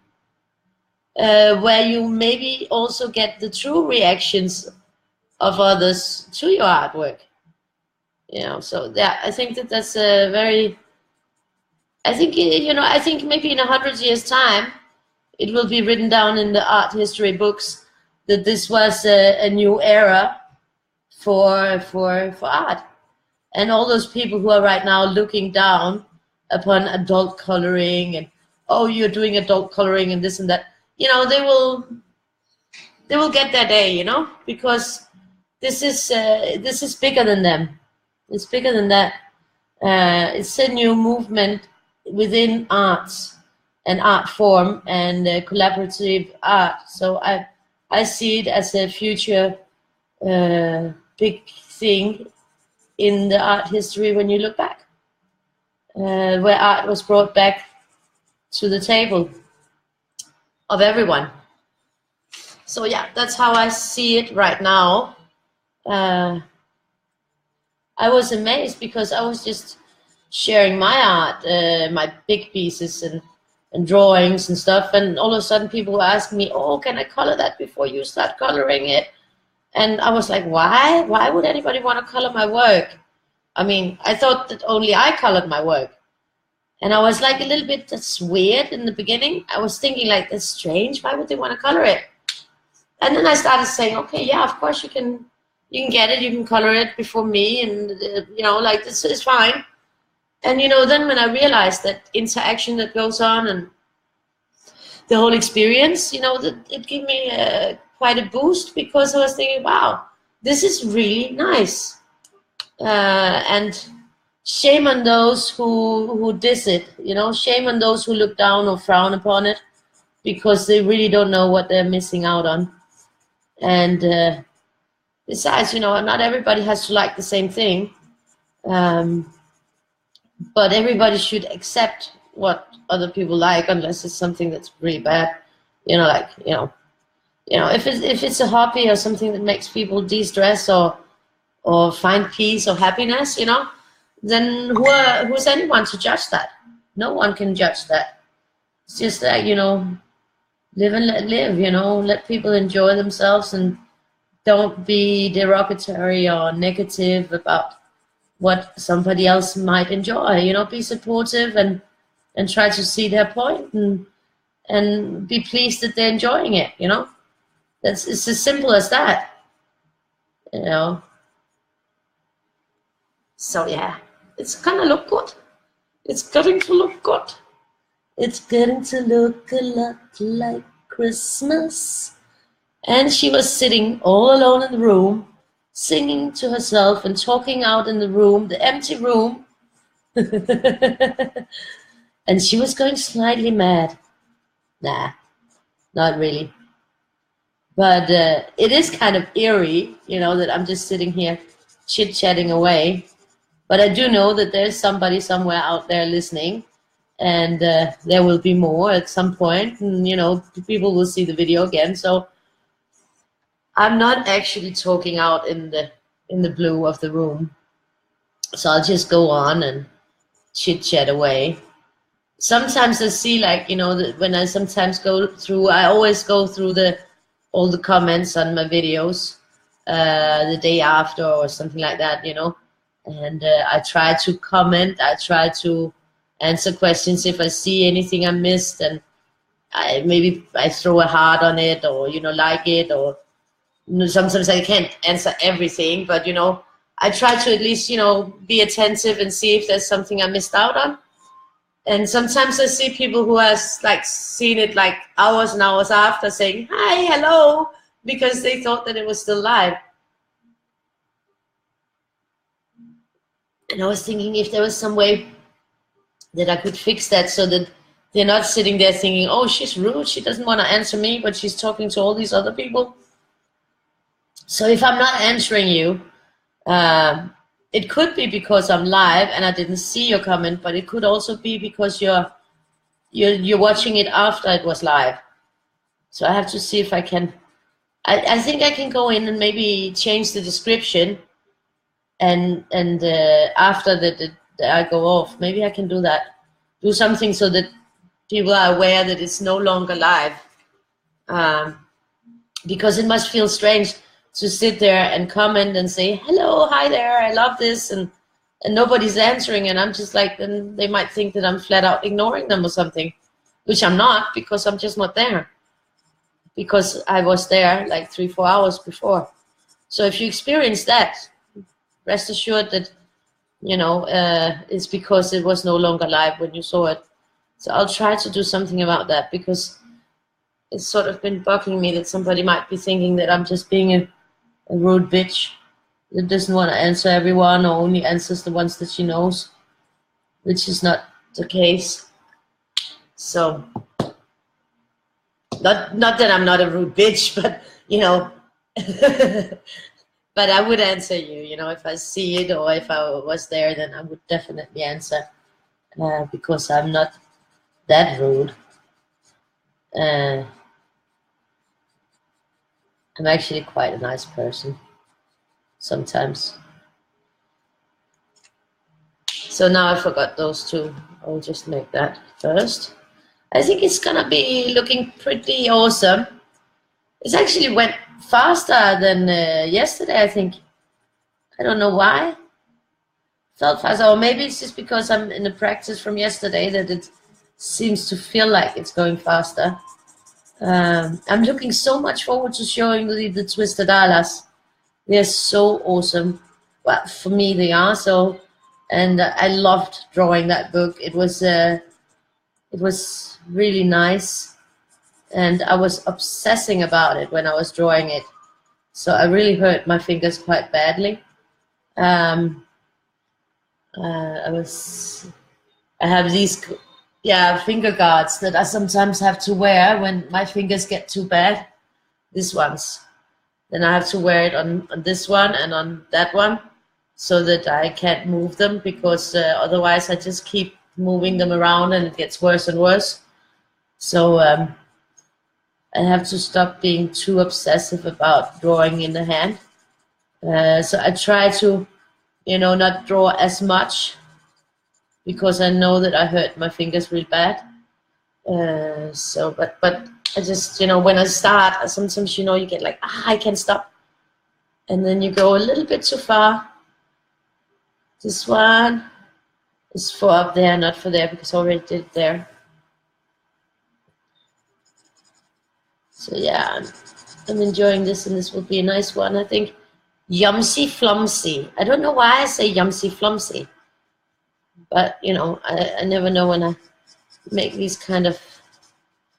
where you maybe also get the true reactions of others to your artwork. You know, so yeah, I think that that's a very. I think, you know, I think maybe in 100 years' time, it will be written down in the art history books that this was a new era for art. And all those people who are right now looking down upon adult coloring and, oh, you're doing adult coloring and this and that, you know, they will get their day, you know, because this is bigger than them. It's bigger than that. It's a new movement within arts and art form and collaborative art. So I see it as a future big thing in the art history when you look back, where art was brought back to the table of everyone. So yeah, that's how I see it right now. I was amazed because I was just sharing my art, my big pieces and drawings and stuff, and all of a sudden people were asking me, oh, can I color that before you start coloring it? And I was like, why? Why would anybody want to color my work? I mean, I thought that only I colored my work. And I was like a little bit, that's weird in the beginning. I was thinking like, that's strange. Why would they want to color it? And then I started saying, okay, yeah, of course you can get it. You can color it before me, and you know, like, this is fine. And, you know, then when I realized that interaction that goes on and the whole experience, you know, that it gave me quite a boost, because I was thinking, wow, this is really nice. And shame on those who diss it, you know, shame on those who look down or frown upon it, because they really don't know what they're missing out on. And besides, you know, not everybody has to like the same thing. But everybody should accept what other people like, unless it's something that's really bad. You know, like, you know, if it's a hobby or something that makes people de-stress or find peace or happiness, you know, then who's anyone to judge that? No one can judge that. It's just that, you know, live and let live, you know, let people enjoy themselves, and don't be derogatory or negative about what somebody else might enjoy. You know, be supportive and try to see their point, and be pleased that they're enjoying it, you know. It's as simple as that, you know. So yeah, it's gonna look good. It's getting to look good. It's getting to look a lot like Christmas. And she was sitting all alone in the room, singing to herself and talking out in the room, the empty room. And she was going slightly mad. Nah, not really. But it is kind of eerie, you know, that I'm just sitting here chit-chatting away. But I do know that there's somebody somewhere out there listening, and there will be more at some point, and, you know, people will see the video again. So I'm not actually talking out in the blue of the room. So I'll just go on and chit-chat away. Sometimes I see, like, you know, when I sometimes go through, I always go through all the comments on my videos, the day after or something like that, and I try to comment, I try to answer questions if I see anything I missed, and maybe I throw a heart on it, or like it, or sometimes I can't answer everything, but I try to at least be attentive and see if there's something I missed out on. And sometimes I see people who has like seen it like hours and hours after, saying hi, hello, because they thought that it was still live. And I was thinking if there was some way that I could fix that, so that they're not sitting there thinking, oh, she's rude, she doesn't want to answer me, but she's talking to all these other people. So if I'm not answering you, it could be because I'm live and I didn't see your comment, but it could also be because you're watching it after it was live. So I have to see if I can. I think I can go in and maybe change the description, and after that I go off. Maybe I can do that. Do something so that people are aware that it's no longer live. Because it must feel strange to sit there and comment and say, hello, hi there, I love this, and nobody's answering, and I'm just like, then they might think that I'm flat out ignoring them or something, which I'm not, because I'm just not there, because I was there like 3-4 hours before. So if you experience that, rest assured that it's because it was no longer live when you saw it. So I'll try to do something about that, because it's sort of been bugging me that somebody might be thinking that I'm just being a rude bitch that doesn't want to answer everyone, or only answers the ones that she knows, which is not the case. So not that I'm not a rude bitch, but but I would answer you, if I see it, or if I was there, then I would definitely answer, because I'm not that rude. I'm actually quite a nice person sometimes. So now I forgot those two. I'll just make that first. I think it's gonna be looking pretty awesome. It actually went faster than yesterday, I think. I don't know why. Felt faster, or maybe it's just because I'm in the practice from yesterday that it seems to feel like it's going faster. I'm looking so much forward to showing the twisted alas. They're so awesome. Well, for me they are so, and I loved drawing that book. It was really nice, and I was obsessing about it when I was drawing it. So I really hurt my fingers quite badly. I have these finger guards that I sometimes have to wear when my fingers get too bad. These ones. Then I have to wear it on this one and on that one, so that I can't move them, because otherwise I just keep moving them around and it gets worse and worse. So I have to stop being too obsessive about drawing in the hand. So I try to, not draw as much, because I know that I hurt my fingers real bad. But I just, when I start, sometimes, you get like, I can't stop. And then you go a little bit too far. This one is for up there, not for there, because I already did it there. So yeah, I'm enjoying this, and this will be a nice one, I think. YomsieFlomsie. I don't know why I say YomsieFlomsie, but I never know when I make these kind of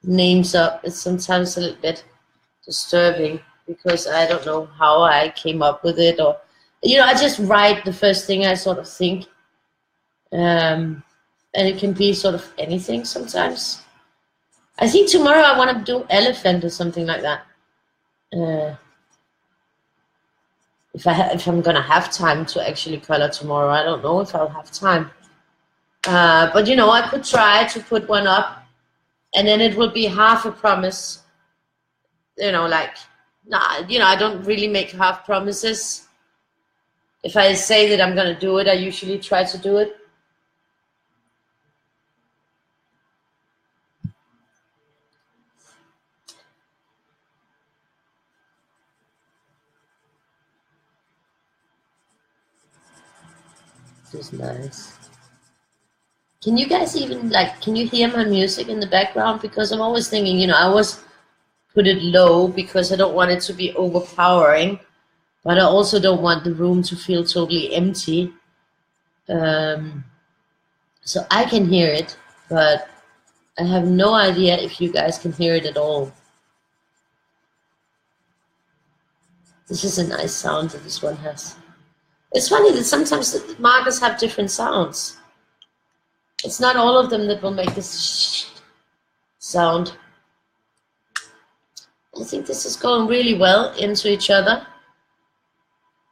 names up. It's sometimes a little bit disturbing, because I don't know how I came up with it, or I just write the first thing I sort of think, and it can be sort of anything sometimes. I think tomorrow I want to do elephant or something like that. If I'm gonna have time to actually color tomorrow, I don't know if I'll have time. But I could try to put one up, and then it will be half a promise. Like, nah, I don't really make half promises. If I say that I'm gonna do it, I usually try to do it. This is nice. Can you guys even, like, can you hear my music in the background? Because I'm always thinking, you know, I always put it low because I don't want it to be overpowering, but I also don't want the room to feel totally empty. So I can hear it, but I have no idea if you guys can hear it at all. This is a nice sound that this one has. It's funny that sometimes the markers have different sounds. It's not all of them that will make this sound. I think this is going really well into each other.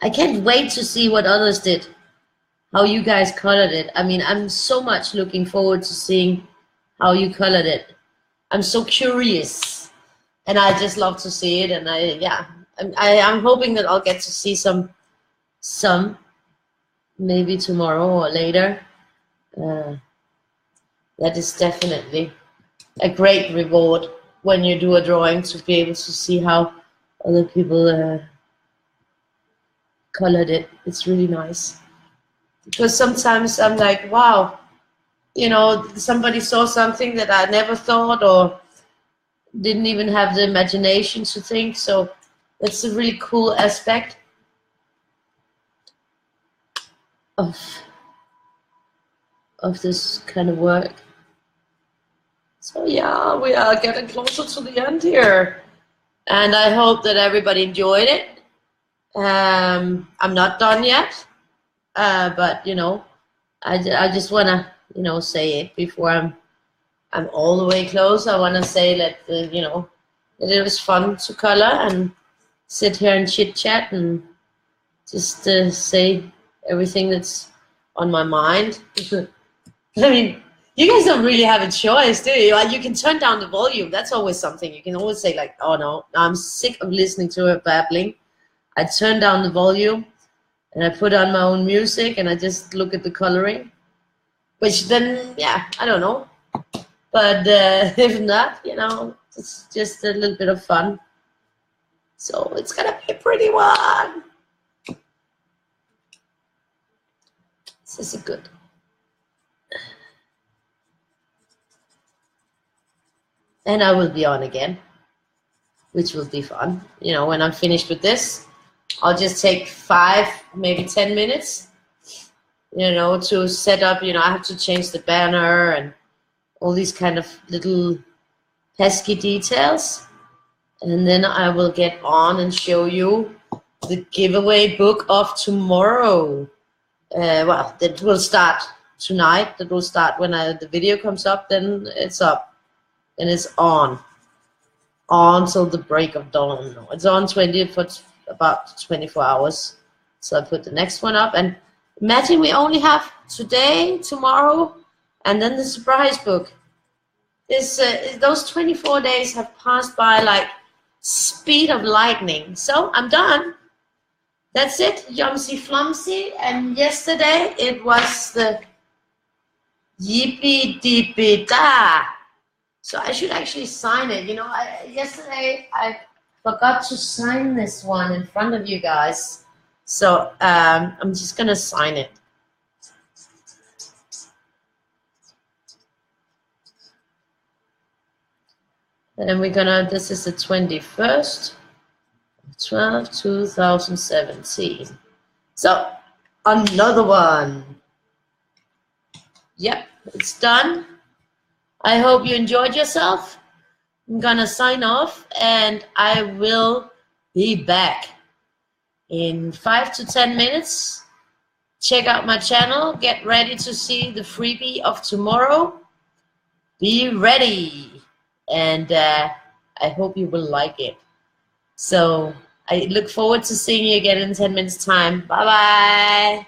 I can't wait to see what others did, how you guys colored it. I mean, I'm so much looking forward to seeing how you colored it. I'm so curious, and I just love to see it. And I'm hoping that I'll get to see some maybe tomorrow or later. That is definitely a great reward when you do a drawing, to be able to see how other people colored it. It's really nice, because sometimes I'm like, wow, you know, somebody saw something that I never thought or didn't even have the imagination to think. So that's a really cool aspect of this kind of work. So yeah, we are getting closer to the end here, and I hope that everybody enjoyed it. I'm not done yet, but you know, I just wanna, you know, say it before I'm all the way close. I wanna say that you know, that it was fun to color and sit here and chit chat and just say everything that's on my mind. I mean, you guys don't really have a choice, do you? Like, you can turn down the volume. That's always something. You can always say, like, oh no, I'm sick of listening to her babbling. I turn down the volume and I put on my own music and I just look at the coloring. Which then, yeah, I don't know. But if not, you know, it's just a little bit of fun. So it's gonna be a pretty one. This is a good. And I will be on again, which will be fun. You know, when I'm finished with this, I'll just take 5, maybe 10 minutes, you know, to set up. You know, I have to change the banner and all these kind of little pesky details. And then I will get on and show you the giveaway book of tomorrow. Well, that will start tonight. That will start when the video comes up. Then it's up. And it's on till the break of dawn. No, it's on 20 for about 24 hours. So I put the next one up, and imagine we only have today, tomorrow, and then the surprise book. Those 24 days have passed by like speed of lightning. So I'm done. That's it, YomsieFlomsie. And yesterday it was the Yippee Deepee Da. So I should actually sign it. You know, yesterday I forgot to sign this one in front of you guys. So I'm just gonna sign it. And we're gonna, this is the 21st, 12, 2017. So another one. Yep, it's done. I hope you enjoyed yourself. I'm gonna sign off, and I will be back in 5 to 10 minutes. Check out my channel. Get ready to see the freebie of tomorrow. Be ready, and I hope you will like it. So I look forward to seeing you again in 10 minutes time. Bye bye.